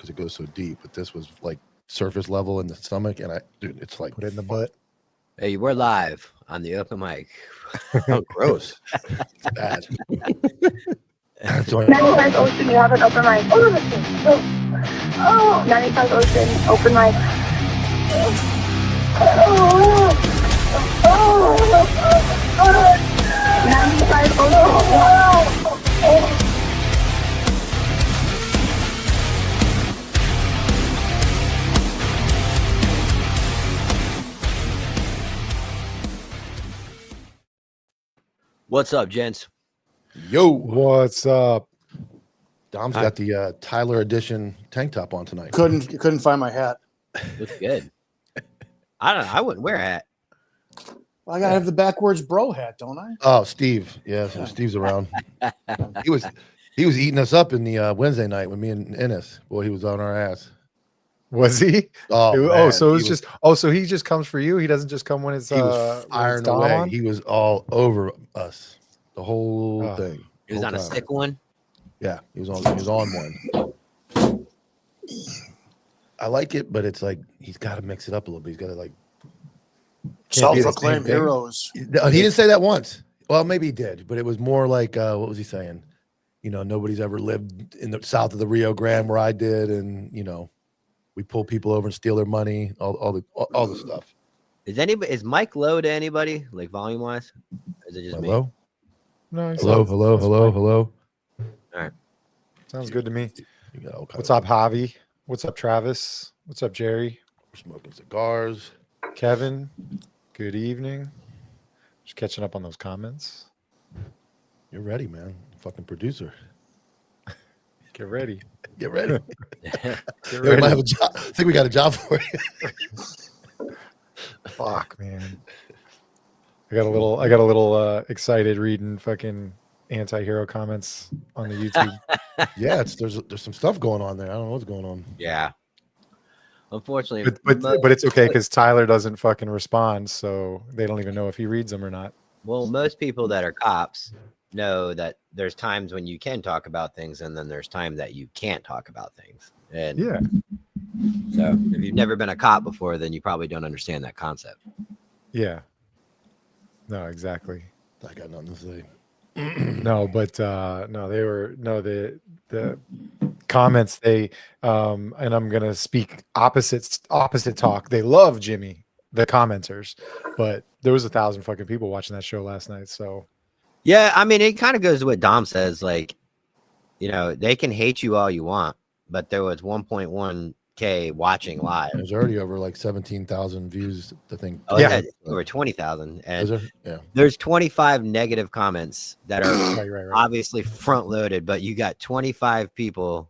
because it goes so deep. But this was like surface level in the stomach, and dude, it's like put it in the butt. Hey, we're live on the open mic. Oh, gross! It's bad. 95 Ocean, you have an open mic. Oh, 95 Ocean, open mic. Oh, 95 Ocean. What's up, gents? Yo, What's up? Dom's got the Tyler edition tank top on tonight. Couldn't find my hat. Looks good. I don't know. I wouldn't wear a hat. Well, I gotta have the backwards bro hat, don't I? Oh, Steve. Yeah, so Steve's around. He was eating us up in the Wednesday night with me and Ennis. Boy, he was on our ass. Was he? Oh, man. So it's just so he just comes for you. He doesn't just come when it's he was firing Dom away. on? He was all over us the whole thing. He was whole on a time. sick one. Yeah, he was on one. I like it, but it's like he's got to mix it up a little bit. He's got to like. Self-proclaimed thing. heroes. He didn't say that once. Well, maybe he did, but it was more like what was he saying? You know, nobody's ever lived in the south of the Rio Grande where I did, and you know, we pull people over and steal their money, all the stuff. Is Mike low to anybody, like volume wise? Is it just me? Hello, No, he hello, sounds- hello, that's hello, fine. hello. Sounds good to me. You got all kinds What's of- up, Javi? What's up, Travis? What's up, Jerry? We're smoking cigars. Kevin? Good evening. Just catching up on those comments. You're ready, man. Fucking producer. Get ready. Get ready. Get We ready. might have a job. I think we got a job for you. Fuck, man. I got a little excited reading fucking anti-hero comments on the YouTube. Yeah, there's some stuff going on there. I don't know what's going on. Yeah. Unfortunately, but it's okay because Tyler doesn't fucking respond, so they don't even know if he reads them or not. well, most people that are cops know that there's times when you can talk about things, and then there's time that you can't talk about things. And Yeah. so, if you've never been a cop before, then you probably don't understand that concept. Yeah. No, exactly. I got nothing to say. No, but the comments they and I'm gonna speak opposite talk. They love Jimmy, the commenters, but there was 1,000 fucking people watching that show last night. So Yeah, I mean, it kind of goes to what Dom says. Like, you know, they can hate you all you want, but there was 1.1K watching live. There's already over like 17,000 views. The thing. Oh, Yeah. yeah, over 20,000, Is and there? Yeah. there's 25 negative comments that are right. obviously front loaded, but you got 25 people,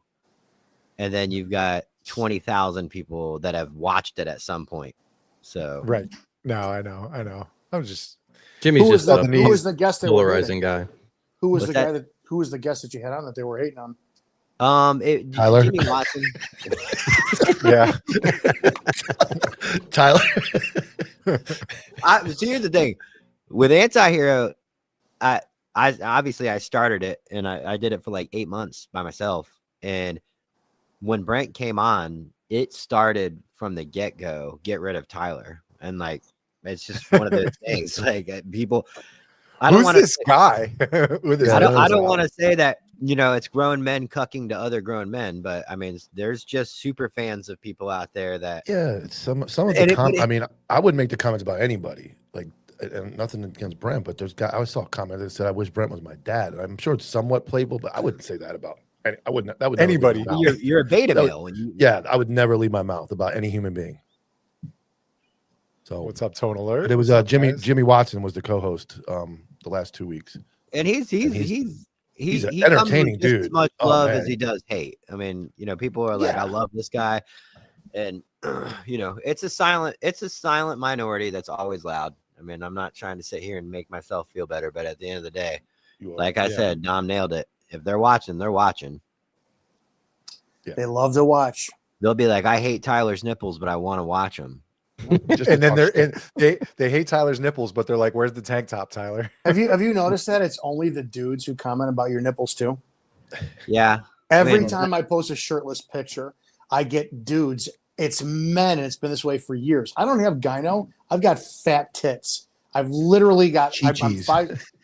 and then you've got 20,000 people that have watched it at some point. So Right. No, I know. I'm just Jimmy's Who was just the a who was the guest that were polarizing hating? guy. Who was What's the that? guy that who was the guest that you had on that they were hating on? Tyler? Jimmy Watson. yeah. Tyler. So here's the thing with anti-hero. I obviously I started it, and I did it for like 8 months by myself. And when Brent came on, it started from the get-go. Get rid of Tyler, and like it's just one of those things. Like people, I don't Who's want this guy? With his I nose don't out? want to say that, you know, it's grown men cucking to other grown men, but I mean, there's just super fans of people out there that Yeah, it's some of And the I mean, I wouldn't make the comments about anybody. Like, and nothing against Brent, but I always saw a comment that said, "I wish Brent was my dad." And I'm sure it's somewhat playful, but I wouldn't say that about. I wouldn't. That would never leave Anybody. my mouth. you're a beta That would- male. And you, Yeah, I would never leave my mouth about any human being. So, What's up, Tone Alert? but it was What's up, Jimmy. guys? Jimmy Watson was the co-host the last 2 weeks. and he's an he comes with entertaining just as dude. much Oh, love man. as he does hate. I mean, you know, people are like, Yeah. I love this guy, and you know, it's a silent minority that's always loud. I mean, I'm not trying to sit here and make myself feel better, but at the end of the day, You are- like I Yeah. said, Dom nailed it. If they're watching, they're watching. They love to watch. They'll be like, I hate Tyler's nipples, but I want to watch him. just And then talk they hate Tyler's nipples, but they're like, "Where's the tank top, Tyler?" Have you noticed that it's only the dudes who comment about your nipples too? Yeah. Every Man. time I post a shirtless picture, I get dudes. It's men, and it's been this way for years. I don't have gyno. I've got fat tits. I've literally got. I'm Chi-chis.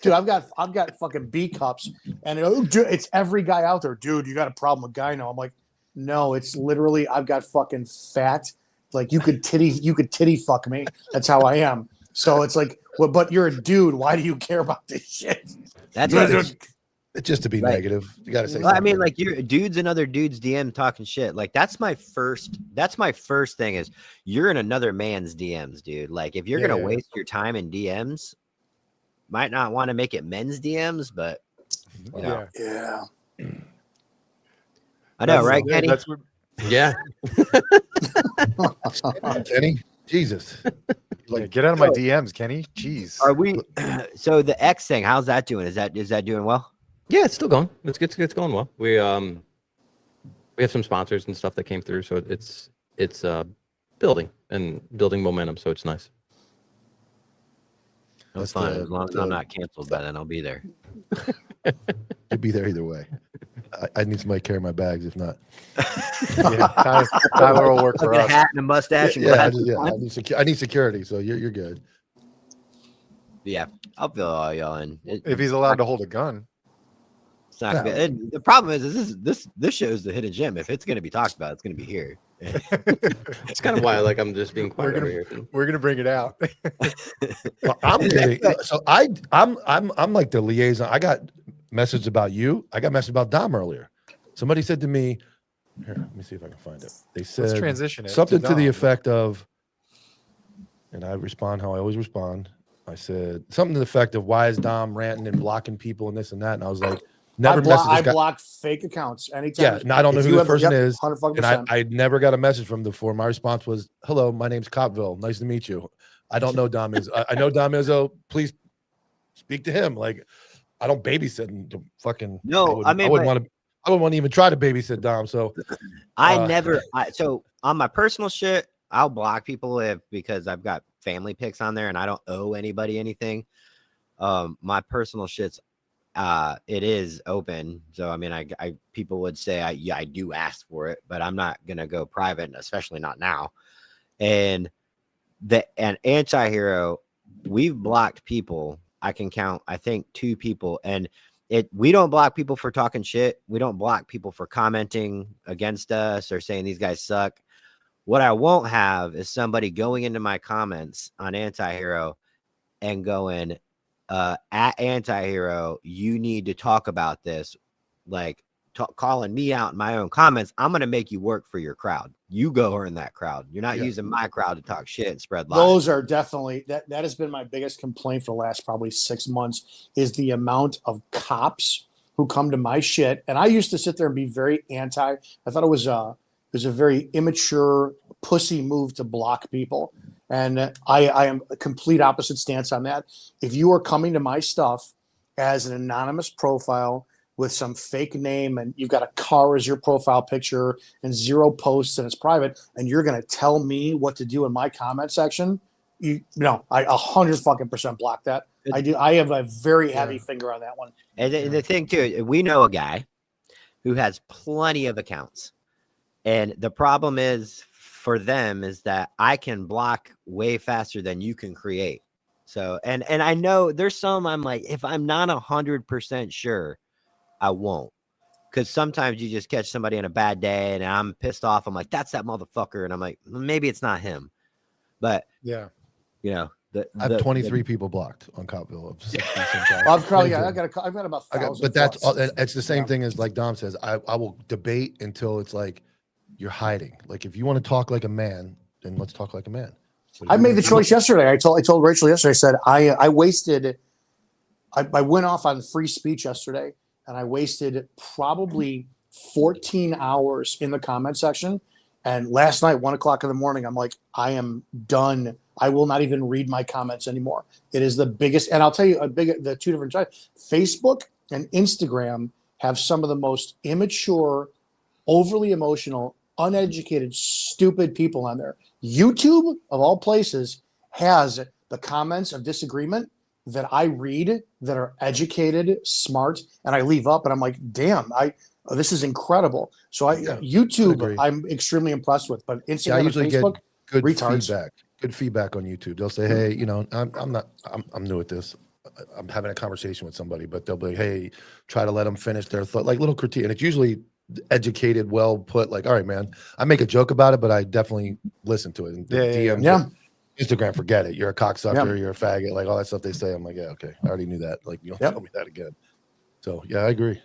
dude. I've got fucking B cups, and dude, it's every guy out there. Dude, you got a problem with gyno? I'm like, no, it's literally I've got fucking fat. Like you could titty fuck me. That's how I am. So it's like, well, but you're a dude. Why do you care about this shit? That's Yeah, what it's just to be Right. negative. You got to say. Well, I something. mean, like you're dudes and other dudes DM talking shit. Like that's my first thing is you're in another man's DMs, dude. Like if you're gonna Yeah. waste your time in DMs, might not want to make it men's DMs, but you know, Yeah. Yeah. I know, right, Kenny? That's what, Yeah. Kenny, Jesus. like, get out of my DMs, Kenny. Jeez. Are we? So the X thing, how's that doing? Is that doing well? Yeah, it's still going. It's going well. We have some sponsors and stuff that came through, so it's building momentum. So it's nice. That's That's fine. the- As long as I'm not canceled by then, I'll be there. You'll be there either way. I need somebody to carry my bags. If not, Yeah, Tyler will work for Fucking us. hat and a mustache and yeah, I, glasses. I need security. So you're good. Yeah, I'll fill all y'all in. If he's allowed to hold a gun. It's not gonna be, and the problem is this shows the hidden gem. If it's gonna be talked about, it's gonna be here. It's kind of why I'm just being quiet over here. We're gonna bring it out. Well, I'm getting, so I'm like the liaison. I got message about you. I got message about Dom earlier. Somebody said to me, here, let me see if I can find it. They Let's said transition it. something to the Dom. effect of, and I respond how I always respond. I said something to the effect of, why is Dom ranting and blocking people and this and that? And I was like, never messaged I this guy. block fake accounts anytime. Yeah, and I don't know If who you this have- person yep, is. 100%. And I never got a message from them before. My response was, hello, my name's Copville. Nice to meet you. I don't know Dom is. I know Dom Izzo. Please speak to him. Like, I don't babysit and the fucking. No, I mean, I wouldn't but- want to. I wouldn't want to even try to babysit Dom. So So on my personal shit, I'll block people because I've got family pics on there and I don't owe anybody anything. My personal shit's it is open. So I mean, I people would say I do ask for it, but I'm not gonna go private, especially not now. And an anti-hero, we've blocked people. I can count, I think, 2 people, and we don't block people for talking shit. We don't block people for commenting against us or saying these guys suck. What I won't have is somebody going into my comments on anti-hero and going, at anti-hero, you need to talk about this, like calling me out in my own comments. I'm going to make you work for your crowd. You go earn that crowd. You're not Yeah. using my crowd to talk shit and spread lies. Those are definitely that has been my biggest complaint for the last probably 6 months is the amount of cops who come to my shit. And I used to sit there and be very anti. I thought it was a very immature pussy move to block people. And I am a complete opposite stance on that. If you are coming to my stuff as an anonymous profile with some fake name and you've got a car as your profile picture and 0 posts and it's private, and you're going to tell me what to do in my comment section, I 100% block that. I do. I have a very heavy finger on that one. And the thing too, we know a guy who has plenty of accounts, and the problem is for them is that I can block way faster than you can create. So, and I know there's some I'm like, if I'm not 100% sure, I won't, because sometimes you just catch somebody on a bad day and I'm pissed off. I'm like, that's that motherfucker, and I'm like, maybe it's not him, but Yeah. you know, I have 23 people blocked on Copville. Of 60 some guys. I've probably got, 23. I've got about I got, 1,000 but that's plus. it's the same Yeah. thing as like Dom says. I will debate until it's like you're hiding. Like if you want to talk like a man, then let's talk like a man. But if I you're made gonna the choice yesterday. I told Rachel yesterday. I said I went off on free speech yesterday, and I wasted probably 14 hours in the comment section. And last night, 1 o'clock in the morning, I'm like, I am done. I will not even read my comments anymore. It is the biggest, and I'll tell you the 2 different types. Facebook and Instagram have some of the most immature, overly emotional, uneducated, stupid people on there. YouTube, of all places, has the comments of disagreement that I read that are educated, smart, and I leave up, and I'm like, damn, oh, this is incredible. So Yeah, YouTube, agree. I'm extremely impressed with, but Yeah, I Instagram and usually get Facebook, good retards. feedback. Good feedback on YouTube. They'll say, "Hey, you know, I'm new at this. I'm having a conversation with somebody, but they'll be like, hey, try to let them finish their thought, like little critique." And it's usually educated, well put. Like, all right, man, I make a joke about it, but I definitely listen to it. And the DMs, Yeah. Instagram, forget it. You're a cocksucker. Yeah. You're a faggot. Like all that stuff they say. I'm like, yeah, okay, I already knew that. Like, you don't Yep. tell me that again. So yeah, I agree.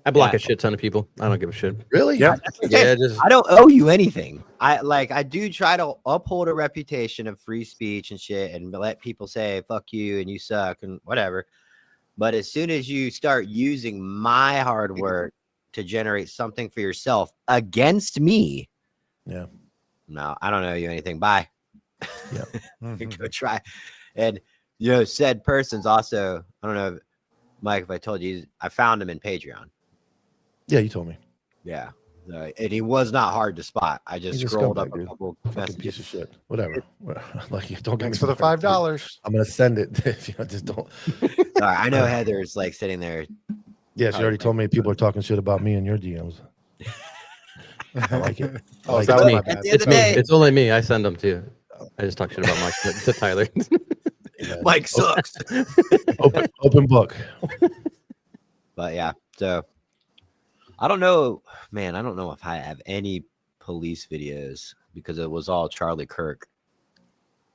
I block Yeah. a shit ton of people. I don't give a shit. Really? Yeah. Yeah, just I don't owe you anything. I do try to uphold a reputation of free speech and shit and let people say fuck you and you suck and whatever. But as soon as you start using my hard work to generate something for yourself against me, Yeah. no, I don't owe you anything. Bye. Mhm. Go try. And said person's also, I don't know, Mike, if I told you, I found him in Patreon. Yeah, you told me. Yeah. And he was not hard to spot. I just He's a scrolled scumbag, up a dude. couple Fucking piece messages. of shit. Whatever. Like, don't give Thanks me for the credit, dude. $5. I'm gonna send it. If you just don't. Sorry, I know Heather's like sitting there. Yeah, she Probably already told me people are talking shit about me in your DMs. I like it. Oh, Like that it. was my At bad. the end of the day, it's only me. I send them to you. I just talk shit about Mike to Tyler. Yeah. Mike sucks. Open book. But yeah, so I don't know, man. I don't know if I have any police videos because it was all Charlie Kirk.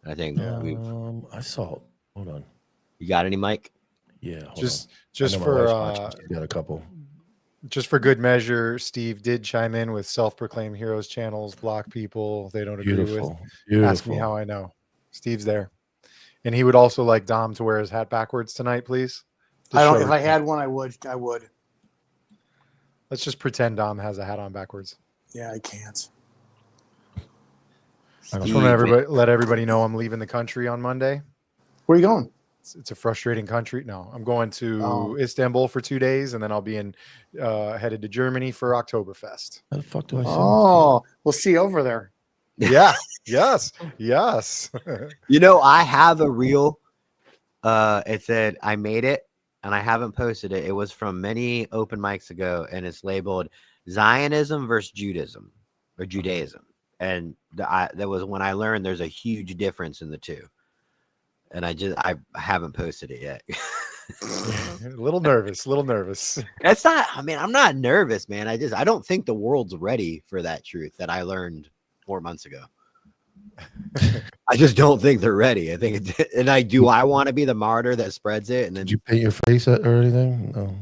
I think I saw. Hold on. you got any, Mike? Yeah. hold Just on. I know my for wife's watching. She's got a couple. just for good measure, Steve did chime in with self-proclaimed heroes channels, block people they don't agree with. Beautiful. Ask me how I know. Steve's there. And he would also like Dom to wear his hat backwards tonight, please. I don't. Just If show I respect. had one, I would. Let's just pretend Dom has a hat on backwards. Yeah, I can't. I just want to let everybody know I'm leaving the country on Monday. Where are you going? It's a frustrating country. No, I'm going to Oh. Istanbul for 2 days, and then I'll be headed to Germany for Oktoberfest. How the fuck do I send Oh, we'll see you over there. Yeah. Yes. Yes. I have a reel. It said I made it, and I haven't posted it. It was from many open mics ago, and it's labeled Zionism versus Judaism or Judaism. And that was when I learned there's a huge difference in the two. And I haven't posted it yet. A little nervous. That's not, I mean, I'm not nervous, man. I don't think the world's ready for that truth that I learned 4 months ago. I just don't think they're ready. I think, I want to be the martyr that spreads it. And then Did you paint your face or anything? No.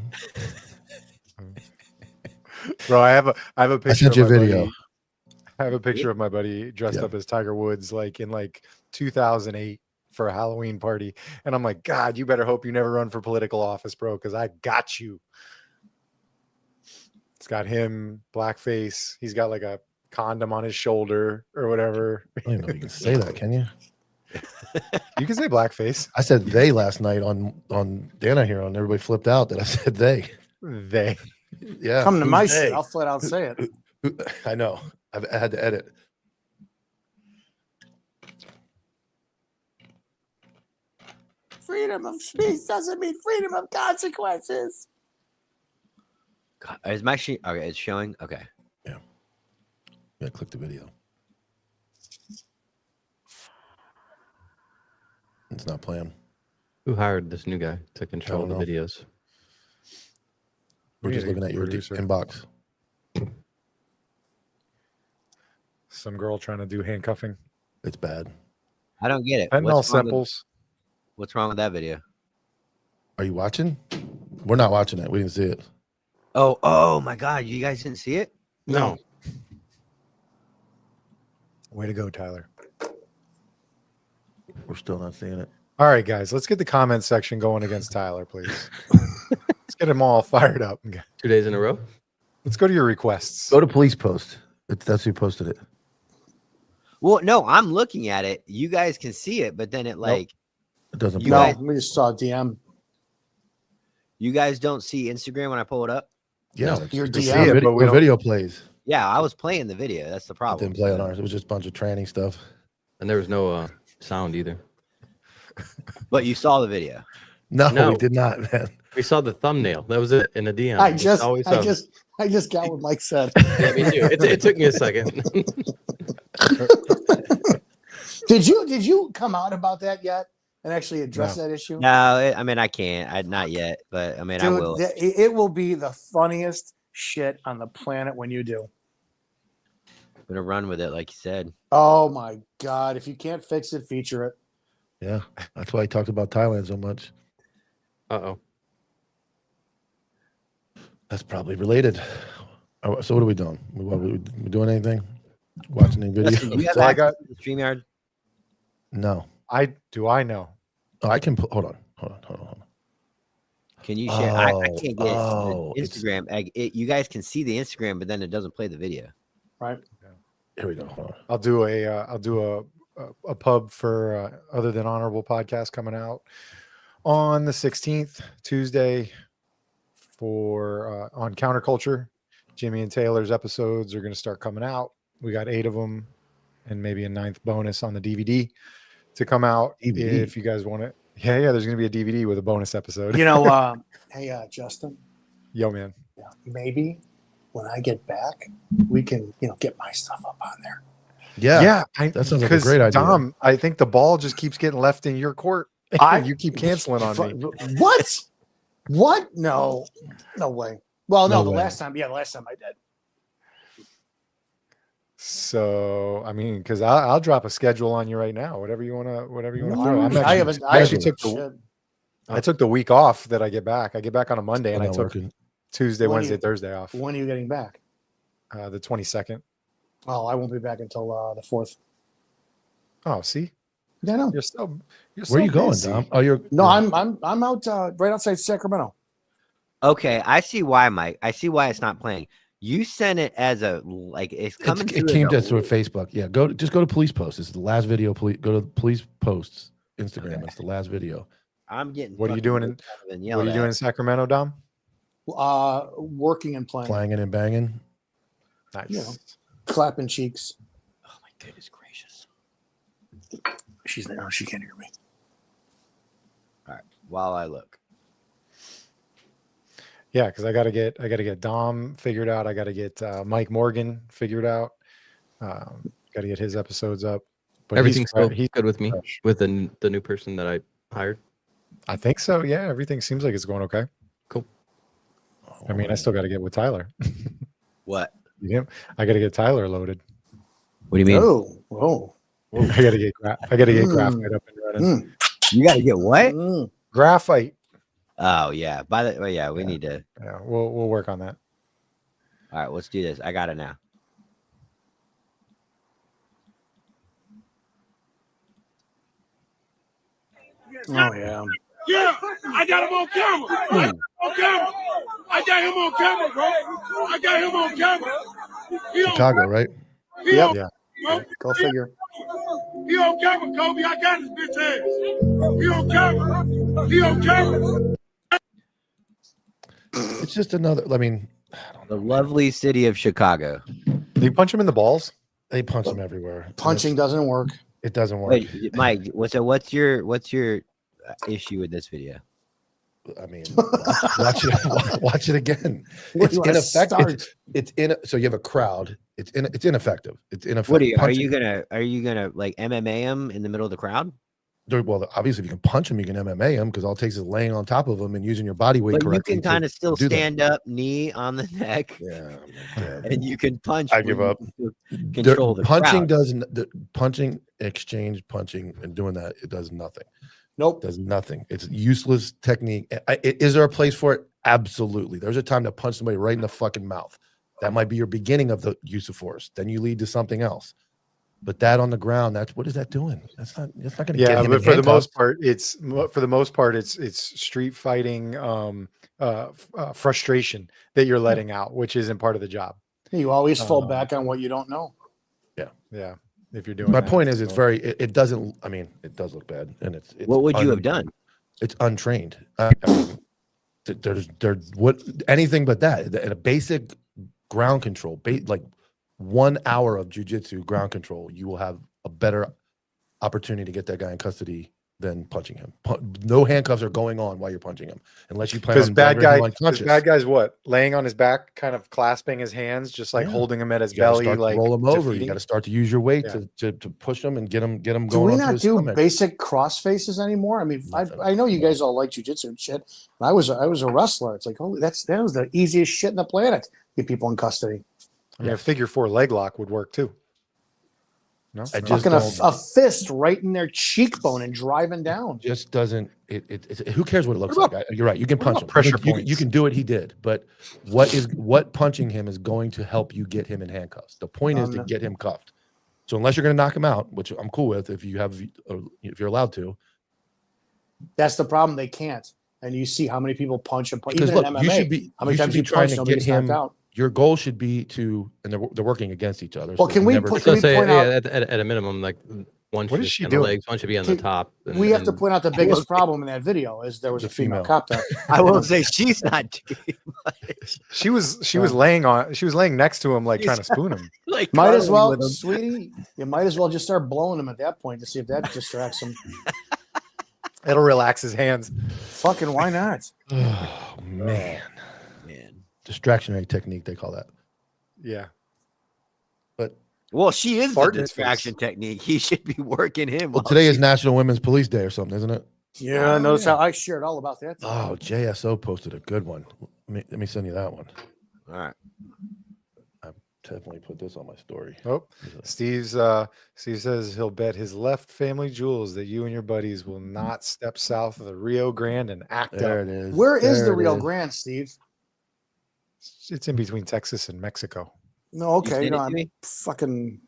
Bro, I have a picture I sent of you a my video. buddy. I have a picture of my buddy dressed Yeah. up as Tiger Woods, like in 2008 for a Halloween party. And I'm like, God, you better hope you never run for political office, bro, because I got you. It's got him, blackface. He's got like a condom on his shoulder or whatever. I don't even know if you can say that, can you? You can say blackface. I said they last night on Dana here, and everybody flipped out that I said they. They. Yeah. Come to who's my they? shit. I'll flat out say it. I know. I had to edit. Freedom of speech doesn't mean freedom of consequences. God, is my sheet okay? It's showing. Okay. Yeah, click the video. It's not playing. Who hired this new guy to control don't the know. videos? We're We just need a looking at your producer. inbox. Some girl trying to do handcuffing. It's bad. I don't get it. Fentanyl What's wrong, with, samples. what's wrong with that video? Are you watching? We're not watching it. We didn't see it. Oh my God. You guys didn't see it? No. Way to go, Tyler. We're still not seeing it. All right, guys, let's get the comment section going against Tyler, please. Let's get him all fired up. 2 days in a row. Let's go to your requests. Go to police post. That's who posted it. Well, no, I'm looking at it. You guys can see it, but then it It doesn't You No, play. guys- we just saw DM. you guys don't see Instagram when I pull it up. Yeah, No, your the DM. video, but we the don't- video plays. Yeah, I was playing the video. That's the It problem. didn't play on ours. It was just a bunch of tranny stuff. And there was no sound either. But you saw the video. No, No. we did not, man. We saw the thumbnail. That was it in a DM. I That's just always I up. just I just got what Mike said. Yeah, me too. It took me a second. Did you come out about that yet and actually address that issue? No, I mean I can't. Not yet, but I mean I Dude, will. it will be the funniest shit on the planet when you do. I'm gonna run with it, like you said. Oh my god! If you can't fix it, feature it. Yeah, that's why he talked about Thailand so much. Uh-oh. That's probably related. Oh, so what are we doing? We doing anything? Watching any videos? Justin, do you have So I access got- to the StreamYard? No. I know. Oh, I can. Hold on. Can you share? I Oh, can't get oh, the it's- Instagram. You guys can see the Instagram, but then it doesn't play the video. Right? Here we go. Hold on. I'll do a pub for Other Than Honorable podcast coming out on the 16th, Tuesday, for on Counterculture. Jimmy and Taylor's episodes are going to start coming out. We got 8 of them and maybe a 9th bonus on the DVD to come out. DVD? If you guys want it. Yeah, there's going to be a DVD with a bonus episode. You know, hey, Justin. Yo, man. Yeah, maybe when I get back, we can get my stuff up on there. Yeah. that sounds like a great idea. Dom, I think the ball just keeps getting left in your court. You keep canceling on me. What? What? No way. Well, no, No the way. last time I did. So I mean, because I'll drop a schedule on you right now. Whatever you wanna throw. I actually took I took the week off that I get back. I get back on a Monday, and I Not took working. Tuesday, When Wednesday, you- Thursday off. When are you getting back? The 22nd. Oh, I won't be back until the 4th. Oh, see, Yeah, no. you're so. Where are you going, busy. Dom? Oh, you're No, I'm out right outside Sacramento. Okay, I see why, Mike. I see why it's not playing. You sent it as a it's coming. It came to us through Facebook. Yeah, just go to police posts. It's the last video. Go to police posts Instagram. It's the last video. I'm getting. What are you doing in- What are you doing in Sacramento, Dom? Working and playing. Clanging and banging. Nice. Yeah. Clapping cheeks. Oh my goodness gracious! She's there. She can't hear me. All right, while I look. Yeah, because I gotta get Dom figured out. I gotta get Mike Morgan figured out. Gotta get his episodes up. But Everything's he's good with me, fresh. with the new person that I hired. I think so. Yeah, everything seems like it's going okay. Cool. I mean, I still got to get with Tyler. What? I got to get Tyler loaded. What do you mean? Oh. I got to get graphite up and running. You got to get what? Mm. Graphite. Oh yeah. We need to. Yeah, we'll work on that. All right, let's do this. I got it now. Oh yeah. Yeah, I got him on camera. On camera. I got him on camera, bro. I got him on camera. He on, Chicago, right? he Yep. on, Yeah. bro. Go figure. He on camera, Kobe. I got his bitch ass. He on camera. He on camera. It's just another. I mean, The lovely city of Chicago. Did you punch him in the balls? they punch them everywhere. Punching doesn't work. It doesn't work. Wait, Mike. What's your issue with this video? I mean, watch it again. Where It's do I ineffective. start? So you have a crowd. It's ineffective. It's ineffective. What are you Punching- gonna like MMA him in the middle of the crowd? Well, obviously, if you can punch him, you can MMA him because all it takes is laying on top of him and using your body weight But you correctly. can kind of still do that. stand up, knee on the neck, Yeah, I'm dead. and you can punch. I when give you up. Control the punching crowd. doesn't. The punching, exchange, punching, and doing that it does nothing. Nope. Does nothing. It's useless technique. Is there a place for it? Absolutely. There's a time to punch somebody right in the fucking mouth. That might be your beginning of the use of force. Then you lead to something else. But that on the ground, what is that doing? That's not going to get Yeah, him but in for the most handcuffs. part, it's street fighting frustration that you're letting out, which isn't part of the job. You always fall back on what you don't know. Yeah, if you're doing. My that, point is, it's so- very. It doesn't. I mean, it does look bad, and it's. What would you have done? It's untrained. I mean, there's what anything but that. In a basic ground control, like 1 hour of jujitsu ground control, you will have a better opportunity to get that guy in custody than punching him. No handcuffs are going on while you're punching him, unless you plan Because on bad rendering him guy, unconscious. bad guy's what? Laying on his back, kind of clasping his hands, just like Yeah. holding him at his You gotta belly, start to like roll him over. You defeating. got to start to use your weight Yeah. to push him and get him going. Do we onto not his do stomach. basic cross faces anymore? I mean, Nothing. I know you guys all like jujitsu and shit. But I was a wrestler. It's like, holy, that was the easiest shit in the planet. Get people in custody. I mean, a figure 4 leg lock would work too. No, I No? just Fucking don't- a fist right in their cheekbone and driving down. Just doesn't who cares what it looks What like? You're right. You can what punch about him. pressure you points? can do what he did, but what punching him is going to help you get him in handcuffs. The point is to No. get him cuffed. So unless you're going to knock him out, which I'm cool with, if you're allowed to, That's the problem. They can't. And you see how many people punch and punch. because Even look, in MMA, you should be how many you should times be you trying punch, to nobody get gets knocked him. out. Your goal should be to, and they're working against each other. Well, so can you we never- put- So we say point out- at a minimum, like one What should is she be on the doing? legs, one should be on the Can- top. And, We have to and- point out the biggest problem in that video is there was The a female female. cop there. I will say she's not doing much. She was laying next to him, like trying to spoon him. Like Might as cuddling well, with him. sweetie. You might as well just start blowing him at that point to see if that distracts him. It'll relax his hands. Fucking why not? Oh man, Man. distractionary technique they call that. Yeah. But Well, she is the Fart in his distraction technique. He should be working him. well, while today is she's- National Women's Police Day or something, isn't it? Yeah, notice how I shared all about that. Oh, JSO posted a good one. Let me send you that one. All right. Definitely put this on my story. Oh, Steve says he'll bet his left family jewels that you and your buddies will not step south of the Rio Grande and act There up. it is. Where is There the it Rio is. Grande, Steve? It's in between Texas and Mexico. No, You okay, sent no, it to I'm me? fucking.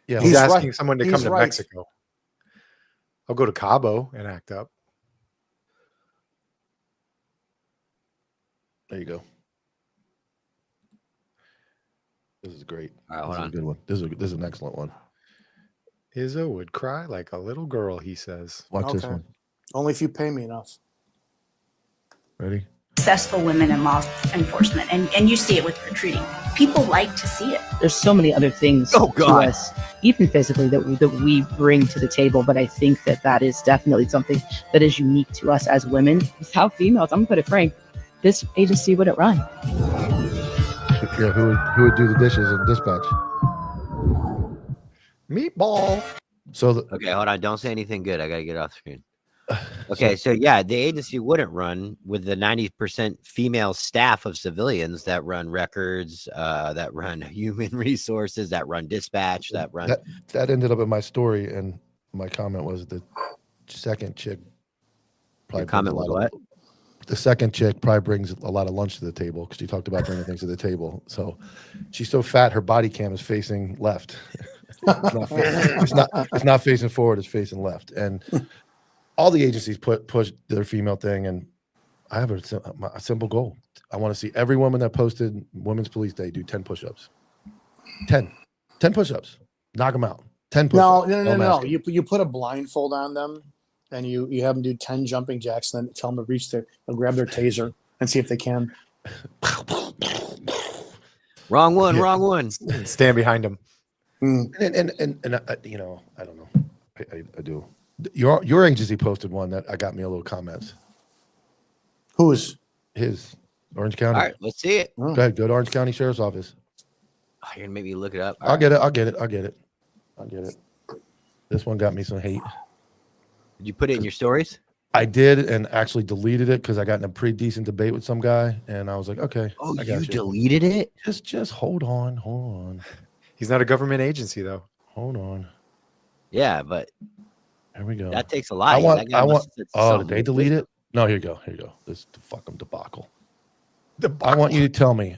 Yeah, He's He's asking right. someone to He's come to right. Mexico. I'll go to Cabo and act up. there you go. This is great. All right, This hold is a on. good one. This is an excellent one. Izzo would cry like a little girl, he says. Watch this Okay. one. Only if you pay me enough. Ready? Successful women in law enforcement, and you see it with recruiting. People like to see it. There's so many other things Oh, to God. us, even physically, that we bring to the table. But I think that is definitely something that is unique to us as women. It's how females, I'm gonna put it frank, this agency wouldn't run. Yeah, who would do the dishes in dispatch? Meatball. So Okay, hold on. Don't say anything good. I gotta get off the screen. Okay, so yeah, the agency wouldn't run with the 90% female staff of civilians that run records, that run human resources, that run dispatch, that run. that ended up in my story, and my comment was the second chick. Your brings comment a was lot of- The second chick probably brings a lot of lunch to the table because she talked about bringing things to the table. So she's so fat, her body cam is facing left. It's not facing forward; it's facing left. And all the agencies push their female thing, and I have a simple goal. I want to see every woman that posted Women's Police Day do 10 push-ups. 10 push-ups. Knock them out. 10 push-ups. No. masking. You put a blindfold on them, and you have them do 10 jumping jacks, and then tell them to reach they'll grab their taser and see if they can. Wrong one, Yeah. wrong one. And stand behind him. Mm. And you know, I don't know. I do. Your agency posted one that I got me a little comments. Who's? His Orange County. All right, let's see it. Go ahead. Go to Orange County Sheriff's Office. Oh, you're gonna make me look it up. All I'll right. get it. I'll get it. This one got me some hate. Did you put it in your stories? I did, and actually deleted it because I got in a pretty decent debate with some guy, and I was like, okay, Oh, I you got you. deleted it? Just hold on. He's not a government agency, though. Hold on. Yeah, but Here we go. that takes a lot. I want. That guy must have said Oh, something. did they delete it? No, here you go. This is the fucking debacle. I want you to tell me.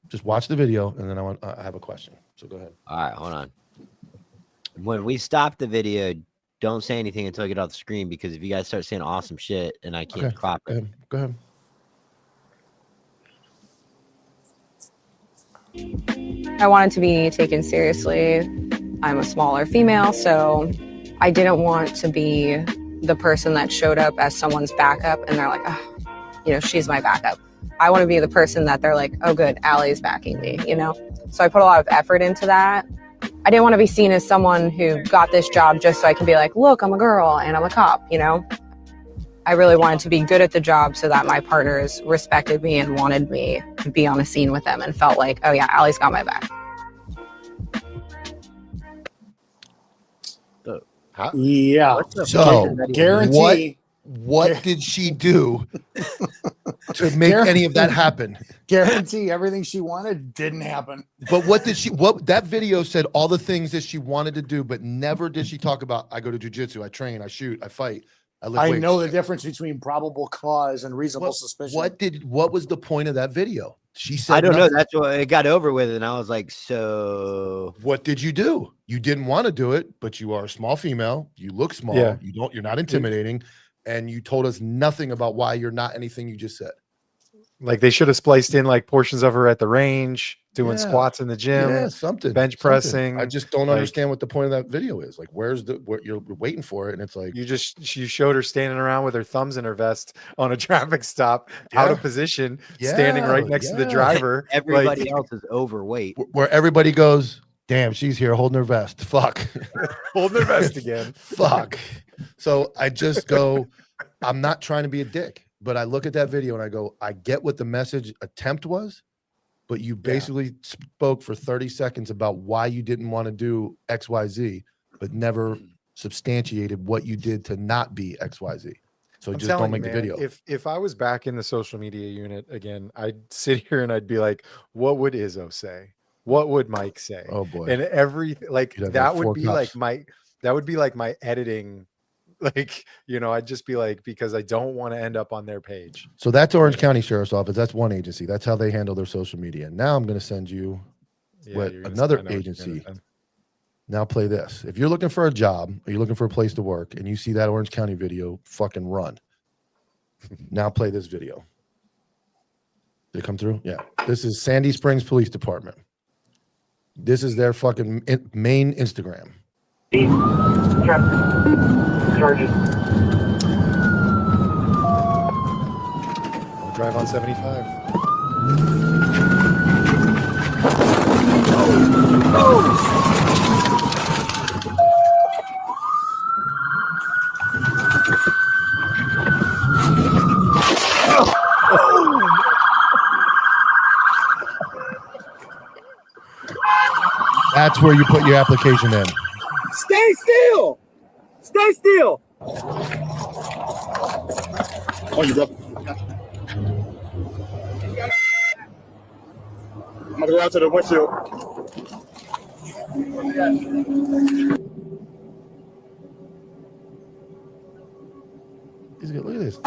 Just watch the video, and then I have a question. So go ahead. All right, hold on. When we stop the video, don't say anything until I get off the screen, because if you guys start saying awesome shit and I can't Okay, crop it. Go ahead. I wanted to be taken seriously. I'm a smaller female, so I didn't want to be the person that showed up as someone's backup and they're like, oh, she's my backup. I want to be the person that they're like, oh, good, Allie's backing me, So I put a lot of effort into that. I didn't want to be seen as someone who got this job just so I can be like, look, I'm a girl and I'm a cop, you know? I really wanted to be good at the job so that my partners respected me and wanted me to be on a scene with them and felt like, oh yeah, Allie's got my back. Yeah. What's the So, fuck is that even- Guarantee. What did she do to make any of that happen? Guarantee everything she wanted didn't happen. But what did she, what that video said all the things that she wanted to do, but never did she talk about, I go to jujitsu, I train, I shoot, I fight, I lift I weights. know the difference between probable cause and reasonable suspicion. What was the point of that video? She said, I don't know. nothing. That's what it got over with, and I was like, so What did you do? You didn't want to do it, but you are a small female. You look small. Yeah. You're not intimidating. And you told us nothing about why you're not anything you just said. Like they should have spliced in like portions of her at the range, doing Yeah. squats in the gym. Yeah, something. bench something. pressing, I just don't like- understand what the point of that video is. Like, where's the what you're waiting for it? And it's like, You showed her standing around with her thumbs in her vest on a traffic stop, out of Yeah. position, standing right next to the Yeah. driver. everybody like, else is overweight. where everybody goes, damn, she's here holding her vest. Fuck. holding her vest again. Fuck. So I just go, I'm not trying to be a dick, but I look at that video and I go, I get what the message attempt was, but you basically spoke for 30 seconds about why you didn't want to do XYZ, but never substantiated what you did to not be XYZ. So I'm just don't telling make you, the man, video. If I was back in the social media unit again, I'd sit here and I'd be like, what would Izzo say? What would Mike say? Oh boy. And everything like You'd have, that like, would 4 be like cups. that would be like my editing. Like, I'd just be like, because I don't want to end up on their page. So that's Orange County Sheriff's Office. That's one agency. That's how they handle their social media. Now I'm going to send you Yeah, what you're gonna- another I know what you're gonna agency. send. Now play this. If you're looking for a job or you're looking for a place to work and you see that Orange County video, fucking run. Now play this video. Did it come through? Yeah. This is Sandy Springs Police Department. This is their fucking main Instagram. I'll drive on 75. That's where you put your application in. Stay still. Stay still. Oh, you brother. I'm gonna go out to the windshield. Look at this. Look at this, dude.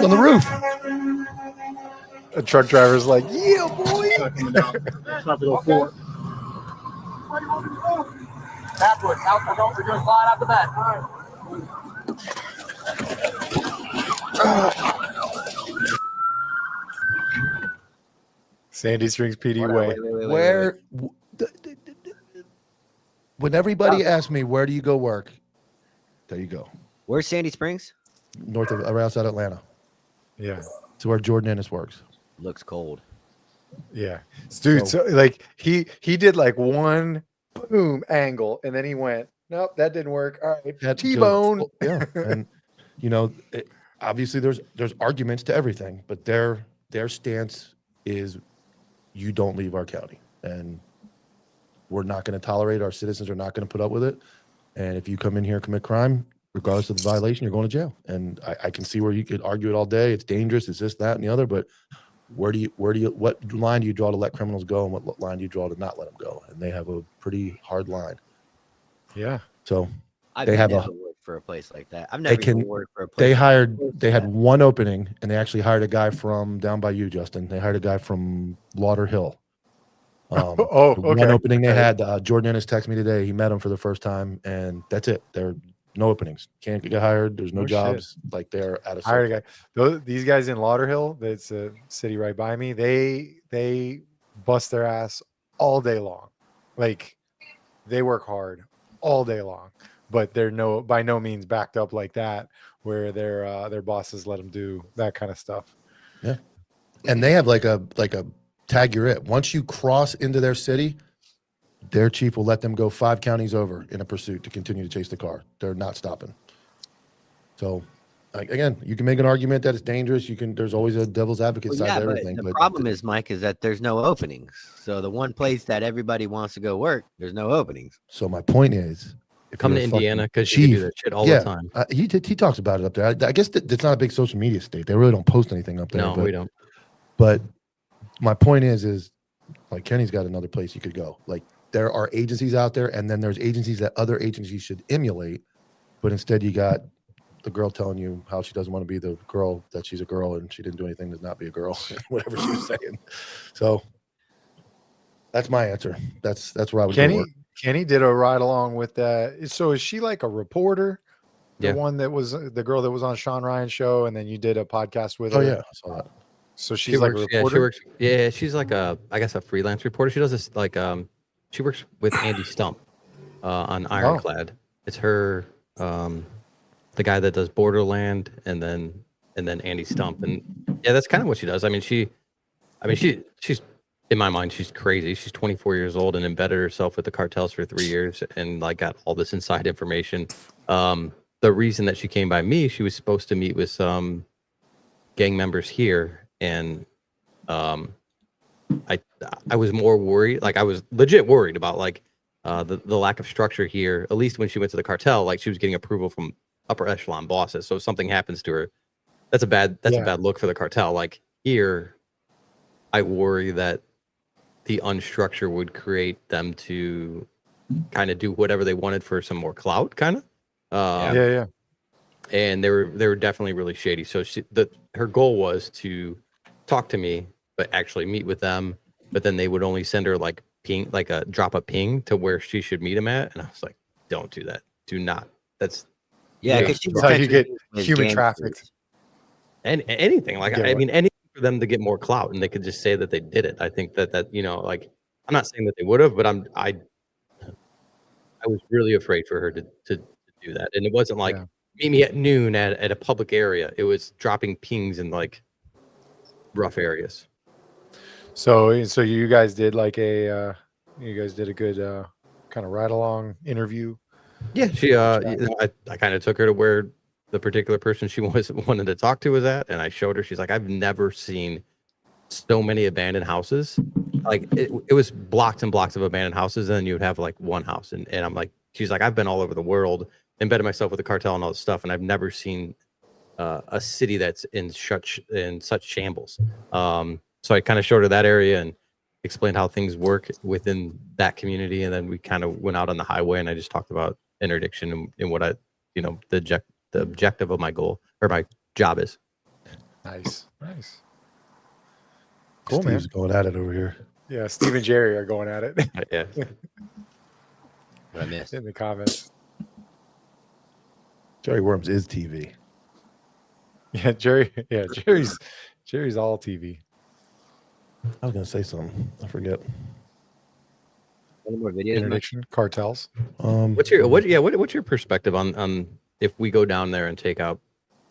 On the roof. A truck driver's like, yeah, boy. It's not to go forward. Backwards. Out, don't we're gonna slide out the back. Sandy Springs PD Hold on, way. wait. Where when everybody asks me where do you go work, there you go. Where's Sandy Springs? North of around outside Atlanta. Yeah. It's where Jordan Ennis works. Looks cold. Yeah. Dude, so like he did like one boom angle and then he went, nope, that didn't work. All right. That's T-bone. Yeah. And obviously there's arguments to everything, but their stance is you don't leave our county. And we're not going to tolerate, our citizens are not going to put up with it. And if you come in here and commit crime, regardless of the violation, you're going to jail. And I can see where you could argue it all day. It's dangerous. It's this, that, and the other. But what line do you draw to let criminals go, and what line do you draw to not let them go? And they have a pretty hard line. Yeah. So I've They have never a- worked for a place like that. I've they never even can- worked for a place. they like they had that. one opening, and they actually hired a guy from down by you, Justin. They hired a guy from Lauderhill. Oh, the one okay. opening they Okay. had, Jordan Ennis texted me today. He met him for the first time, and that's it. There are no openings. Can't get hired. There's no Oh, shit. jobs. Like they're out of Hired a circle. guy. These guys in Lauderhill, that's a city right by me. They bust their ass all day long. Like they work hard all day long, but they're by no means backed up like that, where their bosses let them do that kind of stuff. And they have like a tag you're it. Once you cross into their city, their chief will let them go 5 counties over in a pursuit to continue to chase the car. They're not stopping. So, like, again, you can make an argument that it's dangerous. There's always a devil's advocate Well, side yeah, to but everything. the But problem is, Mike, is that there's no openings. So the one place that everybody wants to go work, there's no openings. so my point is, if Come you're to a fucking Indiana because you can do chief, that shit all yeah, the time. he talks about it up there. I guess it's not a big social media state. They really don't post anything up there. No, but, we don't. But my point is like Kenny's got another place you could go. Like there are agencies out there, and then there's agencies that other agencies should emulate. But instead, you got the girl telling you how she doesn't want to be the girl, that she's a girl and she didn't do anything to not be a girl, whatever she was saying. So that's my answer. That's where I would go work. Kenny did a ride along with that. So is she like a reporter? The Yeah. one that was the girl that was on Sean Ryan's show, and then you did a podcast with Oh her. yeah, I saw that. So she's She like works, a reporter. Yeah, she works. Yeah, she's like I guess a freelance reporter. She does this like she works with Andy Stump on Ironclad. It's her, the guy that does Borderland, and then Andy Stump, and yeah, that's kind of what she does. I mean, she's in my mind, she's crazy. She's 24 years old and embedded herself with the cartels for 3 years and like got all this inside information. The reason that she came by me, she was supposed to meet with some gang members here, and I was more worried. Like I was legit worried about like the lack of structure here. At least when she went to the cartel, like she was getting approval from upper echelon bosses. So if something happens to her, that's a bad look for the cartel. Like here, I worry that the unstructure would create them to kind of do whatever they wanted for some more clout, kind of. Yeah. And they were definitely really shady. So her goal was to talk to me, but actually meet with them. But then they would only send her like ping, like a drop a ping to where she should meet him at. And I was like, don't do that. Do not. That's Because That's how you get human trafficked. and anything like Yeah, I mean anything for them to get more clout, and they could just say that they did it. I think that like I'm not saying that they would have, but I was really afraid for her to do that, and it wasn't like meet me at noon at a public area. It was dropping pings in like rough areas. So you guys did like a good kind of ride along interview. Yeah, she I kind of took her to where the particular person she wanted to talk to was at, and I showed her. She's like, I've never seen so many abandoned houses. Like it was blocks and blocks of abandoned houses, and then you would have like one house, and I'm like, she's like, I've been all over the world, embedded myself with the cartel and all this stuff, and I've never seen a city that's in such shambles. So I kind of showed her that area and explained how things work within that community, and then we kind of went out on the highway, and I just talked about interdiction and what I, the objective of my goal or my job is. Nice. Cool, Steve's man. going at it over here. Yeah, Steve and Jerry are going at it Yeah. What I missed. in the comments. Jerry Worms is TV. Yeah, Jerry. Yeah, Jerry's all TV. I was gonna say something. I forget. Any more videos? Mike? Interdiction, cartels. What's your perspective on if we go down there and take out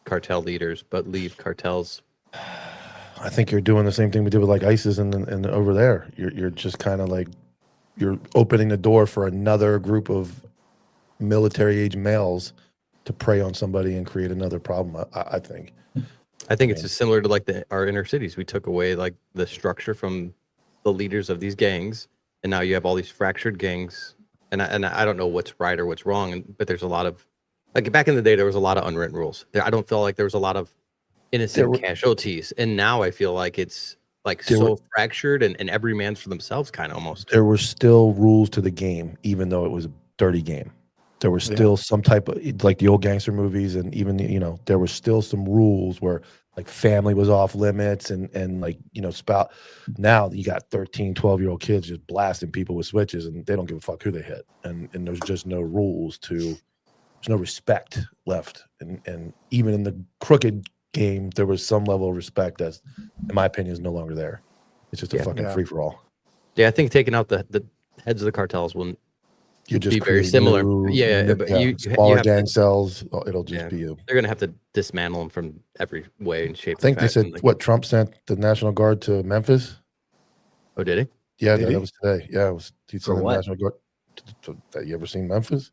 cartel leaders but leave cartels? I think you're doing the same thing we did with like ISIS and over there. You're just kind of like you're opening the door for another group of military age males to prey on somebody and create another problem. I think. I think it's just similar to like our inner cities. We took away like the structure from the leaders of these gangs, and now you have all these fractured gangs. And I don't know what's right or what's wrong, but there's a lot of like back in the day there was a lot of unwritten rules. I don't feel like there was a lot of innocent casualties, and now I feel like it's like fractured and every man's for themselves, kind of almost. There were still rules to the game, even though it was a dirty game. There was still some type of like the old gangster movies, and even there was still some rules where like family was off limits and like spout. Now you got 13, 12-year-old kids just blasting people with switches, and they don't give a fuck who they hit, and there's just no rules there's no respect left, and even in the crooked game there was some level of respect that, in my opinion, is no longer there. It's just a fucking free for all. Yeah, I think taking out the heads of the cartels will You just be very similar. Smaller gang cells. It'll just be you. They're gonna have to dismantle them from every way and shape. I think they said Trump sent the National Guard to Memphis. Oh, did he? Yeah, Did that he? was today. Yeah, it was. He's For in the what? National Guard. That you ever seen Memphis?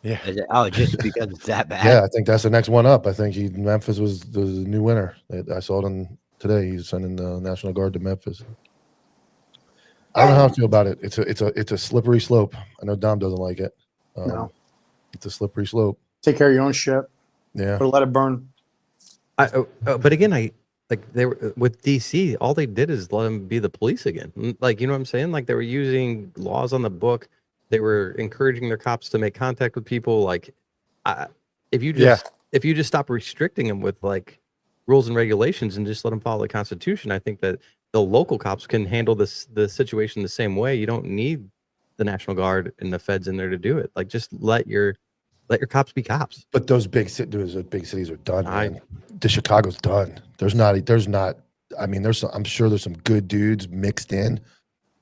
Yeah. Oh, just because it's that bad. Yeah, I think that's the next one up. I think Memphis was the new winner. I saw it on today. He's sending the National Guard to Memphis. I don't know how I feel about it. It's a slippery slope. I know Dom doesn't like it. No. It's a slippery slope. Take care of your own shit, Yeah. but let it burn. But again, they were with DC. All they did is let them be the police again. Like, you know what I'm saying? Like, they were using laws on the book. They were encouraging their cops to make contact with people. Like, if you just stop restricting them with like rules and regulations and just let them follow the Constitution, I think that the local cops can handle the situation the same way. You don't need the National Guard and the feds in there to do it. Like, just let your cops be cops. But those big cities are done, man. The Chicago's done. There's not. I mean, I'm sure there's some good dudes mixed in.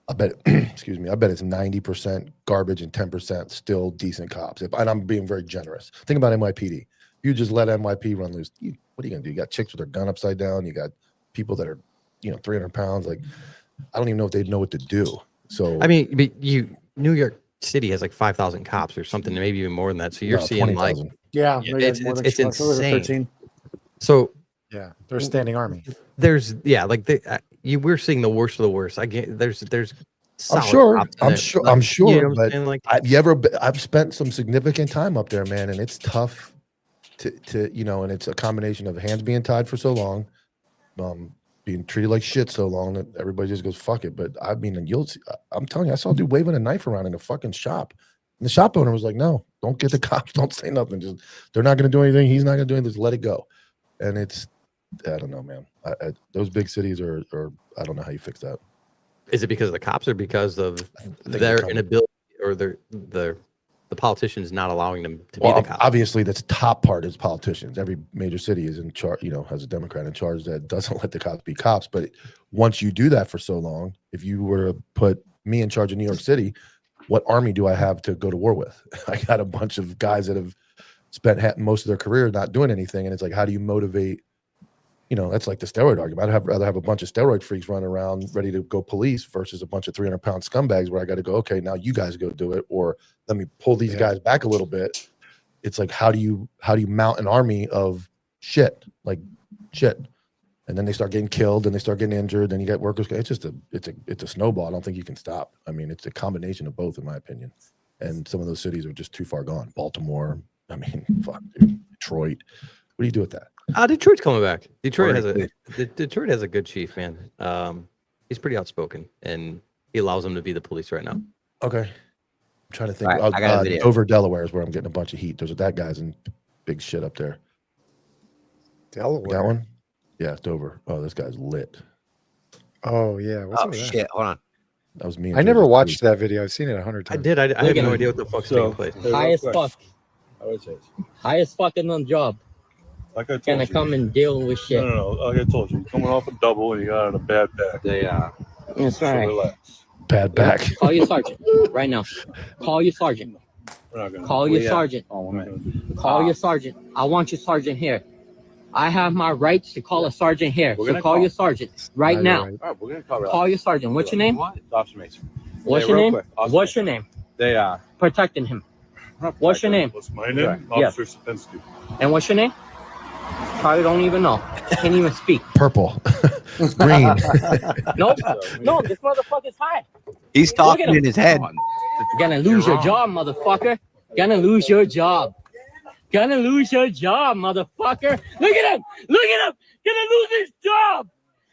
I bet. Excuse me. I bet it's 90% garbage and 10% still decent cops. And I'm being very generous. Think about NYPD. You just let NYPD run loose. What are you gonna do? You got chicks with their gun upside down. You got people that are, 300 pounds. Like, I don't even know if they'd know what to do. So I mean, New York City has like 5,000 cops or something, maybe even more than that. So you're seeing 20,000. Yeah, it's Chicago. Those are insane. 13. So Yeah, they're a standing army. there's we're seeing the worst of the worst. I get there's I'm solid sure. cops in I'm it. sure. Like, I'm sure. you know what I'm But saying? Like, I've spent some significant time up there, man, and it's tough to and it's a combination of hands being tied for so long, being treated like shit so long that everybody just goes fuck it. But I mean, I'm telling you, I saw a dude waving a knife around in a fucking shop. And the shop owner was like, "No, don't get the cops. Don't say nothing. Just they're not going to do anything. He's not going to do anything. Just let it go." And it's, I don't know, man. Those big cities are I don't know how you fix that. is it because of the cops or because of think their the inability or the politicians not allowing them to Well, be the cops? obviously, that's top part is politicians. Every major city is in charge, has a Democrat in charge that doesn't let the cops be cops. But once you do that for so long, if you were to put me in charge of New York City, what army do I have to go to war with? I got a bunch of guys that have spent most of their career not doing anything. And it's like, how do you motivate? That's like the steroid argument. I'd rather have a bunch of steroid freaks running around ready to go police versus a bunch of 300-pound scumbags where I got to go, okay, now you guys go do it, or let me pull these guys back a little bit. It's like, how do you mount an army of shit, and then they start getting killed and they start getting injured. Then you get workers. It's a snowball. I don't think you can stop. I mean, it's a combination of both, in my opinion. And some of those cities are just too far gone. Baltimore. I mean, fuck, dude. Detroit. What do you do with that? Detroit's coming back. Detroit has a good chief, man. He's pretty outspoken and he allows them to be the police right now. Okay. I'm trying to think. All right, I got a video. Dover, Delaware is where I'm getting a bunch of heat. There's that guy's in big shit up there. Delaware. That one? Yeah, Dover. Oh, this guy's lit. Oh yeah. What's Oh up with that? shit! Hold on. That was me. I never watched that video. I've seen it 100 I times. did. I have no idea what the fuck's taking place. High as fuck. High as fucking on job. Like I told Gonna you. come and deal with shit. No, like I told you, you're coming off a double and you got on a bad back. That's So right. relax. Bad back. Call your sergeant right now. Call your sergeant. We're not gonna. Call your sergeant. Oh, we're not gonna do that. Call your sergeant. I want your sergeant here. I have my rights to call a sergeant here. We're So gonna call call. your sergeant right No, now. you're right. All right, we're gonna call. Call your sergeant. What's your name? Officer Mason. What's Hey, your real name? quick, Officer What's your name? They are. Protecting him. What's your name? What's my name? Yeah. Officer Sapinski. And what's your name? Probably don't even know. Can't even speak. Purple. Green. Nope. No, this motherfucker's high. He's Look at talking him. in his head. Gonna lose your job, motherfucker. Gonna lose your job. Gonna lose your job, motherfucker. Look at him. Look at him. Gonna lose his job.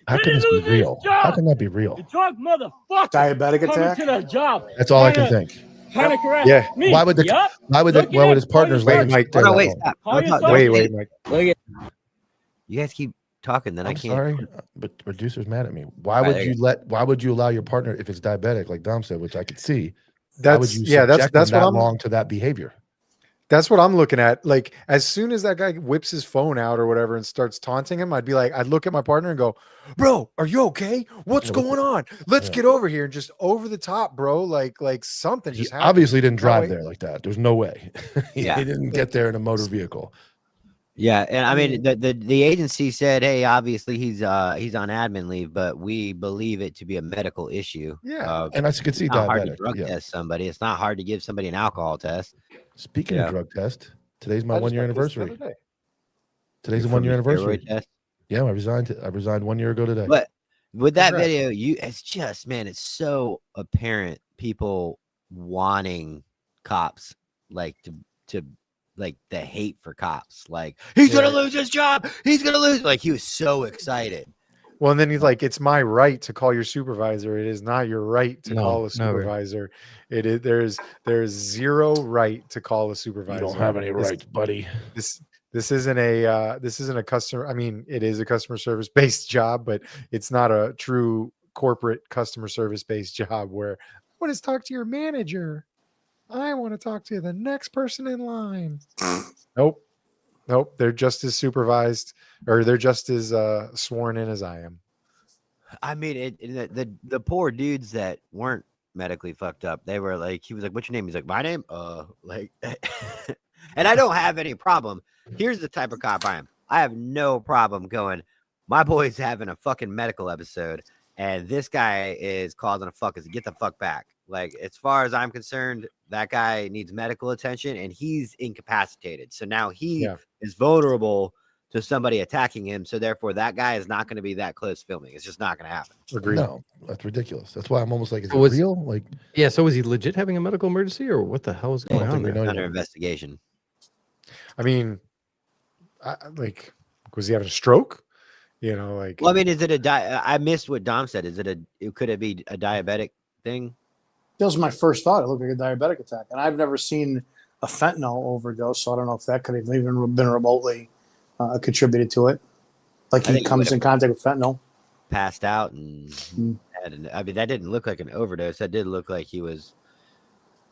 How can this be real? How can that be real? The drug motherfucker. Diabetic Coming attack? to the job. That's all I can think. Trying to correct Yeah. me. Why would Yup. why would Look at his him. partners Call your let him Mike, stay Oh, no, that wait, long? stop. Call your Don't- Wait, don't- wait, Mike. Look at You guys keep talking, then I I'm can't. sorry, but producer's mad at me. Why Right, would there you you why would you allow your partner, if it's diabetic, like Dom said, which I could see, why would That's you yeah. subject That's them what that I'm. long to that behavior? That's what I'm looking at. Like, as soon as that guy whips his phone out or whatever and starts taunting him, I'd look at my partner and go, "Bro, are you okay? What's Yeah, what going on? Let's yeah. get over here." And just over the top, bro. Like something He just happened. obviously didn't That drive way- there like that. There's no way. He Yeah. didn't get there in a motor vehicle. Yeah, and I mean the agency said, hey, obviously he's on admin leave, but we believe it to be a medical issue. Yeah, And I could see It's not hard to diabetic. drug Yeah. test somebody. It's not hard to give somebody an alcohol test. Speaking Yeah. of drug test, today's my I just 1 year got this the anniversary. other day. Today's the From 1 year your steroid anniversary. test. Yeah, I resigned 1 year ago today. But with that Congrats. video, it's just, man, it's so apparent people wanting cops, like to like the hate for cops. Like, he's gonna lose his job. He's gonna lose. Like, he was so excited. Well, and then he's like, "It's my right to call your supervisor. It is not your right to No, call a never. supervisor. It is there's zero right to call a supervisor. you don't have any This- rights, buddy. This isn't a customer. I mean, it is a customer service based job, but it's not a true corporate customer service based job where I want to talk to your manager. I want to talk to the next person in line. Nope. They're just as supervised, or they're just as sworn in as I am. I mean, the poor dudes that weren't medically fucked up, they were like, he was like, "What's your name?" He's like, "My name." Like, and I don't have any problem. Here's the type of cop I am. I have no problem going, my boy's having a fucking medical episode, and this guy is causing a fuck. Get the fuck back. Like, as far as I'm concerned, that guy needs medical attention, and he's incapacitated. So now he is vulnerable to somebody attacking him. So therefore, that guy is not going to be that close filming. It's just not going to happen. Agreed. No, that's ridiculous. That's why I'm almost like, is it Was- real? Like, Yeah. So was he legit having a medical emergency, or what the hell is I don't going on think we there? know Under yet. investigation. I mean, like, was he having a stroke? You know, like, Well, I mean, is it I missed what Dom said. Could it be a diabetic thing? That was my first thought. It looked like a diabetic attack, and I've never seen a fentanyl overdose, so I don't know if that could have even been remotely contributed to it. Like, I he think it comes would've- in contact with fentanyl. Passed out and Hmm. I mean, that didn't look like an overdose. That did look like he was,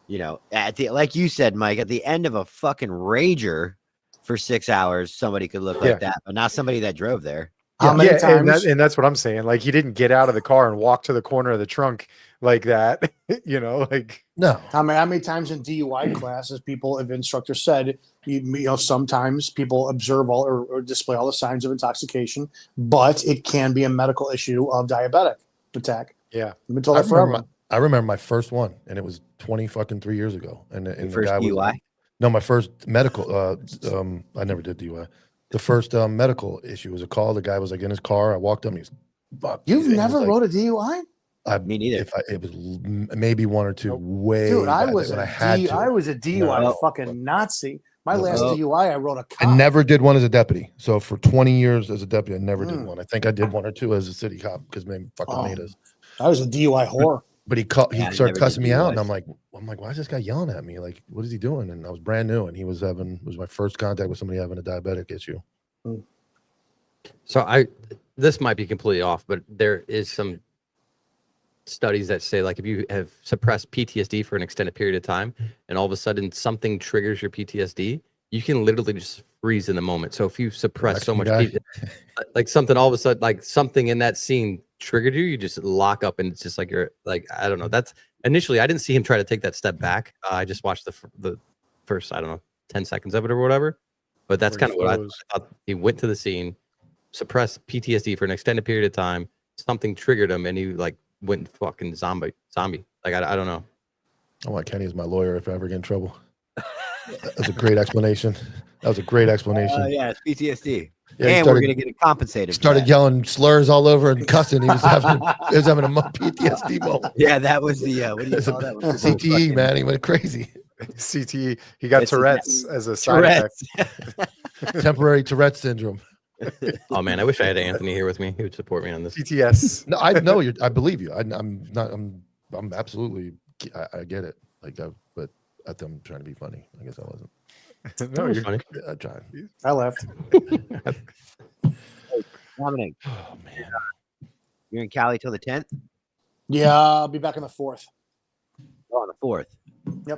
like you said, Mike, at the end of a fucking rager for 6 hours, somebody could look like that, but not somebody that drove there. How many times? and that's what I'm saying. Like, he didn't get out of the car and walk to the corner of the trunk like that. Like, No. How many times in DUI classes, people, if instructor said, sometimes people observe all or display all the signs of intoxication, but it can be a medical issue of diabetic attack. yeah. I've been told I that forever. remember my first one, and it was 3 years ago. And the First guy was, DUI? no, my first medical. I never did DUI. The first medical issue was a call. The guy was like in his car. I walked up. And he's, "Fuck you." You've And he was never like, wrote a DUI? Me neither. It was maybe one or two. Way Dude, I back was when a I had to. I was a DUI No. fucking Nazi. My No. last No. DUI, I wrote a cop. I never did one as a deputy. So for 20 years as a deputy, I never did Mm. one. I think I did one or two as a city cop because man fucking Oh. made us. I was a DUI whore. But he Yeah, I started never did cussing me out, and DUIs. I'm like, why is this guy yelling at me? Like, what is he doing? And I was brand new, and it was my first contact with somebody having a diabetic issue. So this might be completely off, but there is some studies that say, like, if you have suppressed PTSD for an extended period of time and all of a sudden something triggers your PTSD, you can literally just freeze in the moment. So if you suppress so much Mexican like something all of a sudden, like something in that scene triggered you, you just lock up, and it's just like, you're like, I don't know. That's initially, I didn't see him try to take that step back. I just watched the first, I don't know, 10 seconds of it or whatever. But that's Where kind he of what I froze. thought. He went to the scene, suppressed PTSD for an extended period of time. Something triggered him, and he like went fucking zombie. Like, I don't know. I want Kenny as my lawyer if I ever get in trouble. That's a great explanation. That was a great explanation. Yeah, it's PTSD. Yeah, he and started- we're gonna get it compensated. for Started that. yelling slurs all over and cussing. He was having a PTSD moment. Yeah, that was the what do you call that? CTE, man. He went crazy. CTE. He got It's Tourette's as a side effect. Tourette's. Temporary Tourette syndrome. Oh man, I wish I had Anthony here with me. He would support me on this. PTS. No, I know you. I believe you. I'm not. I'm absolutely. I get it. Like, but I'm trying to be funny. I guess I wasn't. No, That was you're funny. I tried. I left. Dominic, Oh man. you're in Cali till the 10th? Yeah, I'll be back on the 4th. Oh, on the 4th.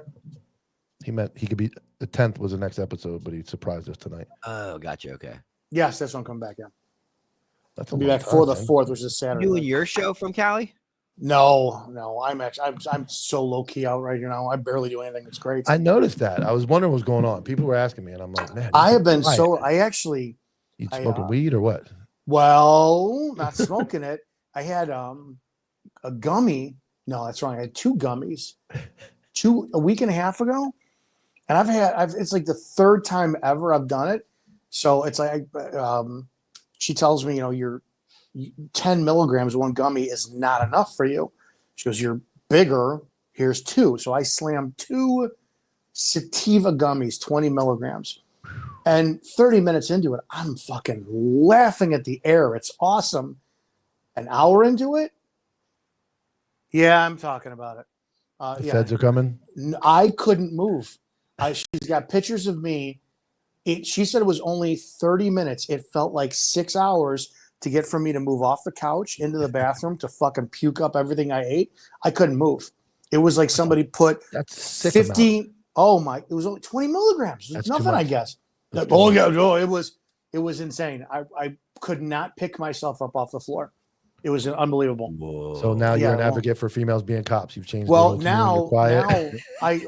He meant he could be the 10th was the next episode, but he surprised us tonight. Oh, gotcha. Okay. Yes, that's when I'm coming back. Yeah, That's a I'll be long back for time, the man. 4th, which is You Saturday. doing your show from Cali? No, I'm so low key out right now. I barely do anything. It's great. I noticed that. I was wondering what's going on. People were asking me, and I'm like, man, I have been quiet. so. I actually. You smoking weed or what? Well, not smoking it. I had a gummy. No, that's wrong. I had 2 gummies, a week and a half ago, and it's like the 3rd time ever I've done it. So it's like, she tells me, you're 10 milligrams of one gummy is not enough for you. She goes, you're bigger. Here's 2. So I slammed 2 sativa gummies, 20 milligrams. And 30 minutes into it, I'm fucking laughing at the air. It's awesome. An hour into it, yeah, I'm talking about it. The feds are coming. I couldn't move. She's got pictures of me. She said it was only 30 minutes. It felt like 6 hours to get from me to move off the couch into the bathroom to fucking puke up everything I ate. I couldn't move. It was like somebody put That's sick 50. amount. Oh my! It was only 20 milligrams. It was That's too nothing, I much. guess. That's too Oh much. yeah, no, it was insane. I could not pick myself up off the floor. It was unbelievable. So now you're Yeah, an well- advocate for females being cops. You've changed. Well, the whole tune, you're now quiet.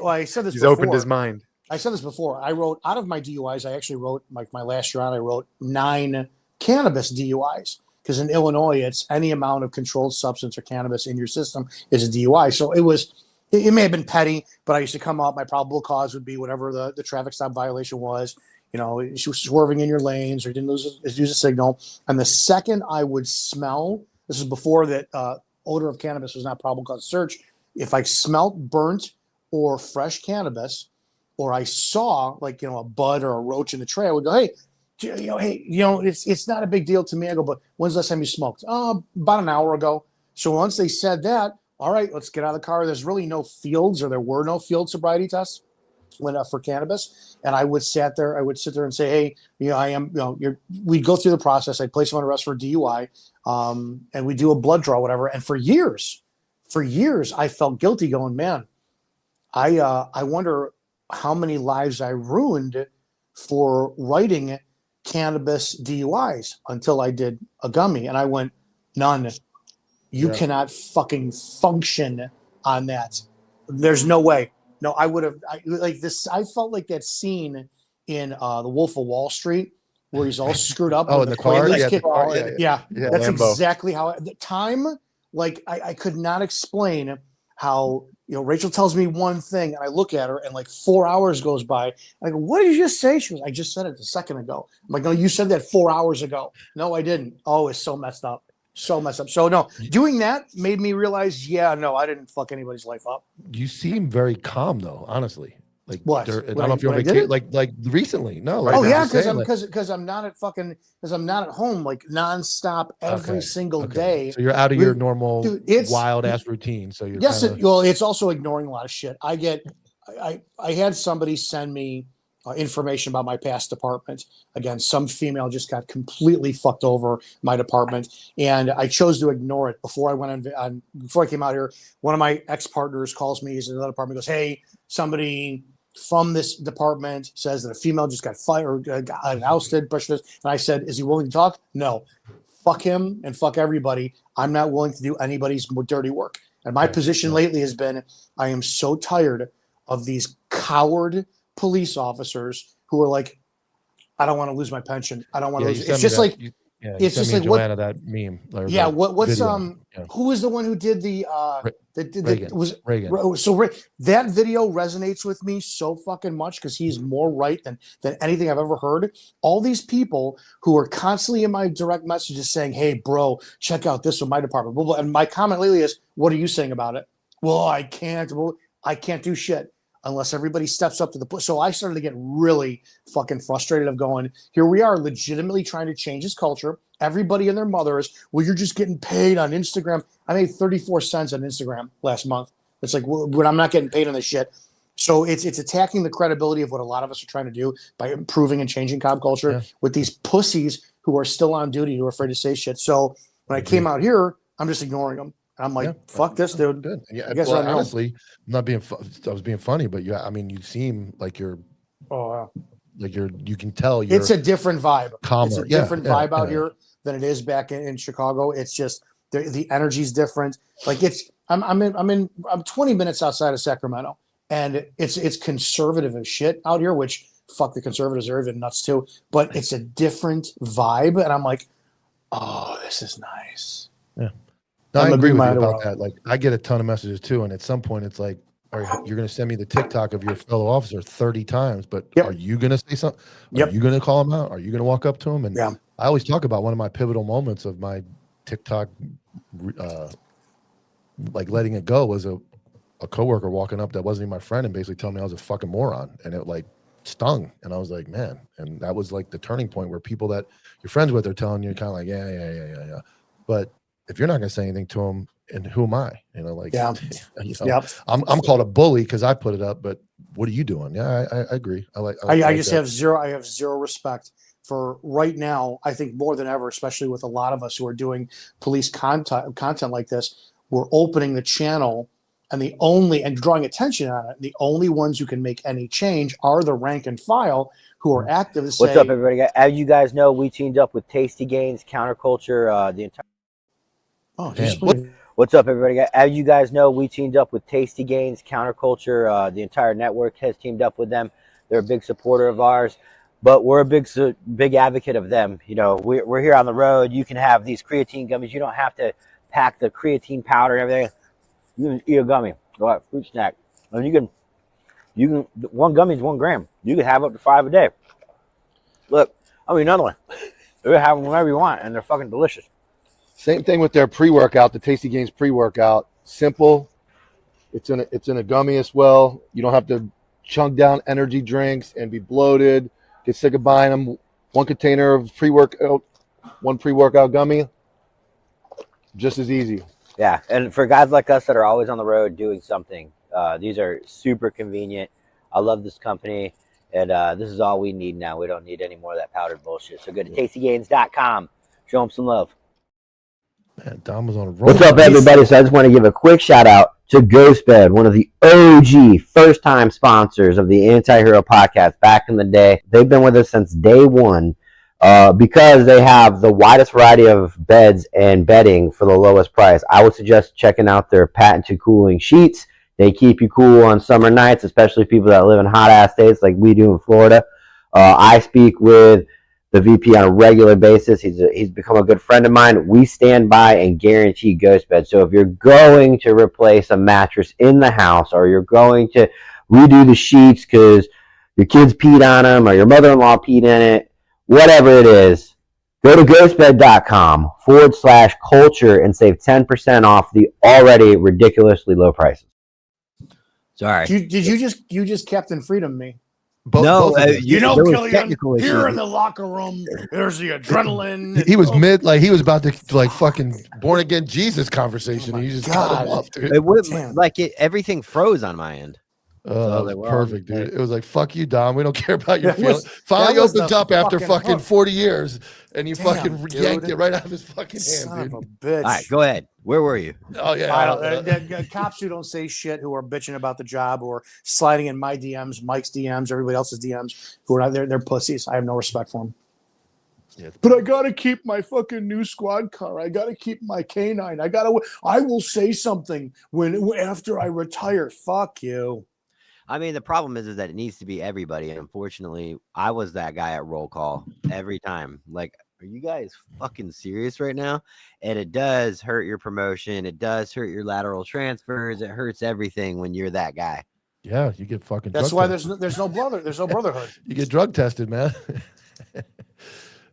I said this. He's before. opened his mind. I said this before. I wrote out of my DUIs. I actually wrote my last year out. I wrote 9 cannabis DUIs because in Illinois, it's any amount of controlled substance or cannabis in your system is a DUI. So it may have been petty, but I used to come up. My probable cause would be whatever the traffic stop violation was. She was swerving in your lanes or didn't use a signal. And the second I would smell, this is before that odor of cannabis was not probable cause search. If I smelt burnt or fresh cannabis, or I saw a bud or a roach in the tray, I would go, hey, it's not a big deal to me. I go, but when's the last time you smoked? About an hour ago. So once they said that, all right, let's get out of the car. There's really no fields, or there were no field sobriety tests for cannabis. And I would sit there and say, hey, I am, we'd go through the process. I'd place them on arrest for DUI, and we do a blood draw, whatever. And for years, I felt guilty going, man, I wonder how many lives I ruined for writing cannabis DUIs until I did a gummy. And I went, none. You cannot fucking function on that. There's no way. No, I would have I felt like that scene in The Wolf of Wall Street where he's all screwed up. Oh, with in the car? Quaaludes Yeah, kid. the car, Yeah, yeah. that's Lambo. exactly how at the time, I could not explain how, Rachel tells me one thing and I look at her and 4 hours goes by. And I go, what did you just say? She goes, I just said it a second ago. I'm like, no, you said that 4 hours ago. No, I didn't. Oh, it's so messed up. So messed up. So no, doing that made me realize, no, I didn't fuck anybody's life up. You seem very calm though, honestly. What? I don't When know if you're I on did vacation, it? like recently. No. Oh like, yeah, I'm just saying, because I'm not at home nonstop every single okay. day. So you're out of your normal Dude, it's- wild ass routine. So you're Yes, kinda, it's also ignoring a lot of shit. I had somebody send me information about my past department. Again, some female just got completely fucked over my department, and I chose to ignore it before I went on. Before I came out here, one of my ex-partners calls me. He's in another department. Goes, hey, somebody from this department says that a female just got fired, got ousted, pushed this. And I said, is he willing to talk? No. Fuck him and fuck everybody. I'm not willing to do anybody's dirty work. And my position lately has been, I am so tired of these coward police officers who are like, I don't want to lose my pension. I don't want to lose. It's just like, it's just like Joanna, that meme. Or yeah. that What's video. Yeah. who was the one who did the Reagan. was Reagan. so that video resonates with me so fucking much because he's more right than anything I've ever heard. All these people who are constantly in my direct messages saying, hey bro, check out this with my department, blah, blah. And my comment lately is, what are you saying about it? Well, I can't do shit unless everybody steps up to the plate. So I started to get really fucking frustrated of going, here we are legitimately trying to change this culture. Everybody and their mothers, well, you're just getting paid on Instagram. I made 34 cents on Instagram last month. It's like, when I'm not getting paid on this shit. So it's attacking the credibility of what a lot of us are trying to do by improving and changing cop culture with these pussies who are still on duty, who are afraid to say shit. So when I came out here, I'm just ignoring them. And I'm like, fuck this, dude. Good. Yeah, I guess well, I know. honestly, I'm not being. I was being funny, but I mean, you seem like you're. Oh, wow. Like you can tell you're. It's a different vibe. Calmer. It's a Yeah, different yeah, vibe out yeah. here than it is back in Chicago. It's just The energy's different. Like I'm 20 minutes outside of Sacramento, and it's conservative as shit out here, which fuck, the conservatives are even nuts too. But it's a different vibe, and I'm like, oh, this is nice. Yeah. No, I I'm a agree big with you mind about around. that. Like, I get a ton of messages too, and at some point, it's like, you're going to send me the TikTok of your fellow officer 30 times, but Yep. are you going to say something? Yep. Are you going to call him out? Are you going to walk up to him? And Yeah. I always talk about one of my pivotal moments of my TikTok, like letting it go, was a coworker walking up that wasn't even my friend and basically telling me I was a fucking moron, and it like stung. And I was like, man, and that was like the turning point where people that you're friends with are telling you kind of like, yeah. But if you're not going to say anything to them, and who am I? You know, like, Yeah. you know, Yep. I'm called a bully because I put it up, but what are you doing? Yeah, I agree. I just have zero respect for right now. I think more than ever, especially with a lot of us who are doing police content like this, we're opening the channel and drawing attention on it. The only ones who can make any change are the rank and file who are active to say, What's up, everybody? As you guys know, we teamed up with Tasty Gains, Counterculture, the entire. oh, Damn. just What's up, everybody? As you guys know, we teamed up with Tasty Gains, Counterculture. The entire network has teamed up with them. They're a big supporter of ours, but we're a big advocate of them. You know, we're here on the road. You can have these creatine gummies. You don't have to pack the creatine powder and everything. You can eat a gummy, go out, fruit snack, and you can. One gummy is 1 gram. You can have up to 5 a day. Look, I mean, another one. You can have them whenever you want, and they're fucking delicious. Same thing with their pre-workout, the Tasty Gains pre-workout. Simple. It's in a gummy as well. You don't have to chunk down energy drinks and be bloated. Get sick of buying them. One container of pre-workout, one pre-workout gummy. Just as easy. Yeah, and for guys like us that are always on the road doing something, these are super convenient. I love this company, and this is all we need now. We don't need any more of that powdered bullshit. So go to tastygains.com. Show them some love. Man, Dom was on a roll. What's up, everybody? So I just want to give a quick shout out to Ghostbed, one of the OG first-time sponsors of the Anti-Hero podcast back in the day. They've been with us since day one because they have the widest variety of beds and bedding for the lowest price. I would suggest checking out their patented cooling sheets. They keep you cool on summer nights, especially people that live in hot-ass states like we do in Florida. I speak with the VP on a regular basis. He's become a good friend of mine. We stand by and guarantee Ghostbed. So if you're going to replace a mattress in the house, or you're going to redo the sheets because your kids peed on them or your mother-in-law peed in it, whatever it is, go to ghostbed.com/culture and save 10% off the already ridiculously low prices. Sorry. did you just Captain Freedom me? No, You know, there was Killian, technical here issues. in the locker room, there's the adrenaline. He was he was about to like fucking born again Jesus conversation. and you just cut him God. off, dude. It would Damn. like everything froze on my end. Oh, like, well, perfect, dude. It was like, fuck you, Dom. We don't care about your That was- feelings. Finally that was opens the up after fucking fucking hook. 40 years, and you Damn, fucking dude. yanked it right out of his fucking Son hand, of a dude. bitch. All right, go ahead. Where were you? Oh yeah. I don't, cops who don't say shit, who are bitching about the job, or sliding in my DMs, Mike's DMs, everybody else's DMs, who are not there, they're pussies. I have no respect for them. Yeah. But I gotta keep my fucking new squad car. I gotta keep my canine. I will say something after I retire. Fuck you. I mean, the problem is that it needs to be everybody. And unfortunately, I was that guy at roll call every time. Like, are you guys fucking serious right now? And it does hurt your promotion. It does hurt your lateral transfers. It hurts everything when you're that guy. Yeah, you get fucking. That's drug why tested. there's no brotherhood. You get drug tested, man.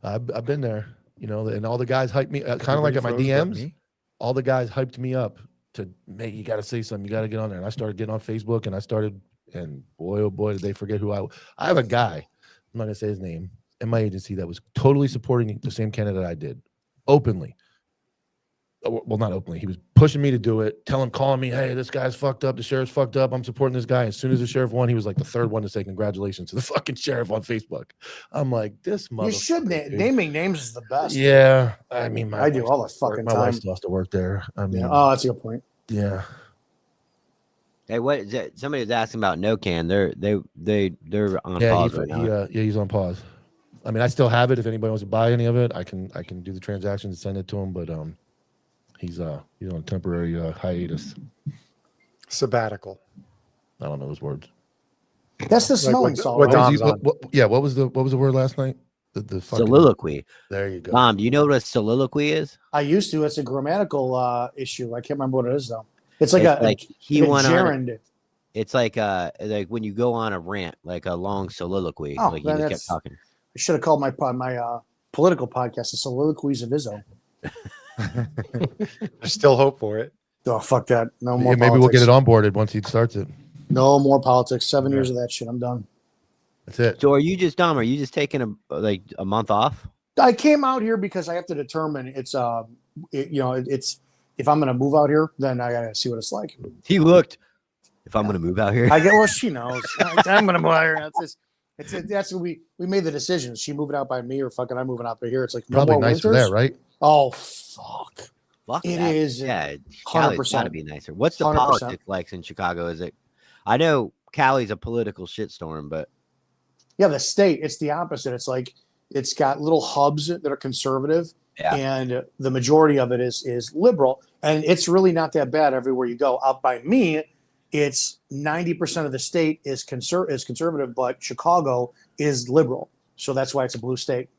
I've been there, you know, and all the guys hyped me, kind of like at my DMs. All the guys hyped me up to, mate, you got to say something. You got to get on there. And I started getting on Facebook, and boy, oh boy, did they forget who I have a guy, I'm not going to say his name, in my agency that was totally supporting the same candidate I did, openly. Well, not openly. He was pushing me to do it, calling me, hey, this guy's fucked up. The sheriff's fucked up. I'm supporting this guy. As soon as the sheriff won, he was like the third one to say congratulations to the fucking sheriff on Facebook. I'm like, this motherfucker. You should naming names is the best. Yeah. I mean, I do all the fucking my time. wife still has to work there. I mean, Yeah. Oh, that's a good point. yeah. Hey, what is that? Somebody was asking about NoCan. They're on Yeah, pause right now. he's on pause. I mean, I still have it. If anybody wants to buy any of it, I can do the transactions and send it to him. But He's on temporary hiatus. Sabbatical. I don't know those words. That's the Like smelling what- salt. what right? Dom's on. What was the word last night? The fucking, Soliloquy. There you go. Dom, do you know what a soliloquy is? I used to. It's a grammatical issue. I can't remember what it is though. It's like a he like a went on. gerund. It's like when you go on a rant, like a long soliloquy. Oh, like you then just that's- kept talking. I should have called my political podcast the Soliloquies of Izzo. There's still hope for it. Oh, fuck that. No more Yeah, maybe we'll get politics. it onboarded once he starts it. No more politics. 7 years of that shit. I'm done. That's it. So are you just Dom? Are you just taking a month off? I came out here because I have to determine it's it's if I'm gonna move out here, then I gotta see what it's like. He looked. If I'm gonna move out here, I get well, she knows. I'm gonna move out here. That's what we made the decision. Is she moving out by me or fucking I'm moving out by here? It's like no Probably more nicer winters. there, right? Oh fuck. Fuck It that. is, Yeah, Cali's 100%. gotta be nicer. What's the 100%. politics like in Chicago? Is it? I know Cali's a political shitstorm, but Yeah, the state, it's the opposite. It's like it's got little hubs that are conservative, Yeah. and the majority of it is liberal, and it's really not that bad everywhere you go. Out by me, it's 90% of the state is conservative, but Chicago is liberal, so that's why it's a blue state.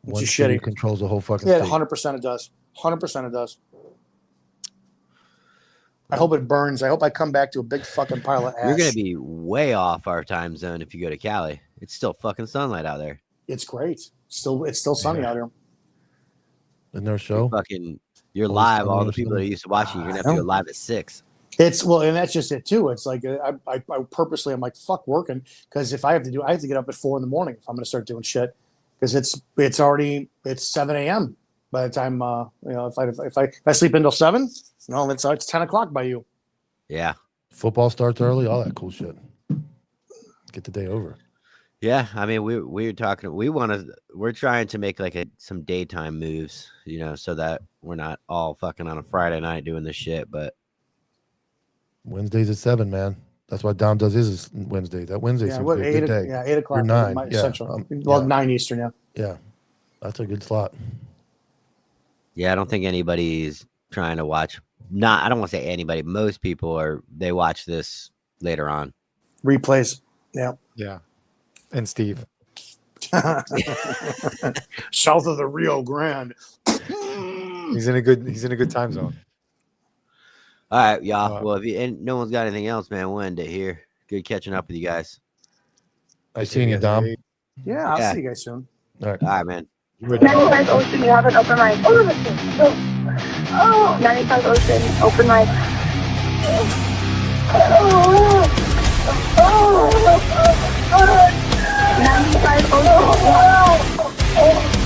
One is city shitty. controls the whole fucking Yeah, state. 100% it does. 100% it does. I hope it burns. I hope I come back to a big fucking pile of ash. you're gonna be way off our time zone if you go to Cali. It's still fucking sunlight out there. It's great. It's still sunny out here. In their show. You're Always live. sunny All or the people that are something. used to watching, you're gonna have to go live at 6. It's well, and that's just it too. It's like I purposely I'm like fuck working because I have to get up at 4 a.m. if I'm gonna start doing shit because it's 7 a.m. by the time if I sleep until 7, it's 10 o'clock by you. Yeah. Football starts early, all that cool shit. Get the day over. Yeah, I mean, we're talking. We're trying to make like some daytime moves, so that we're not all fucking on a Friday night doing this shit. But Wednesdays at 7, man. That's why Dom does his Wednesday. That Wednesday Yeah, seems what to be a 8 good day. yeah 8 o'clock You're 9. my Yeah. Central. Yeah. 9 Eastern. Yeah. Yeah. That's a good slot. yeah, I don't think anybody's trying to watch. I don't want to say anybody. Most people they watch this later on. Replays. Yeah. Yeah. And Steve. South of the Rio Grande. He's in a good time zone. All right, y'all. Well, and no one's got anything else, man, we'll end it here. Good catching up with you guys. Nice seeing you, Dom. Yeah, I'll Yeah. see you guys soon. All right. All right, man. 95 Ocean, you have an open mic. Oh, 95 Ocean, open mic. Oh, 95 Ocean.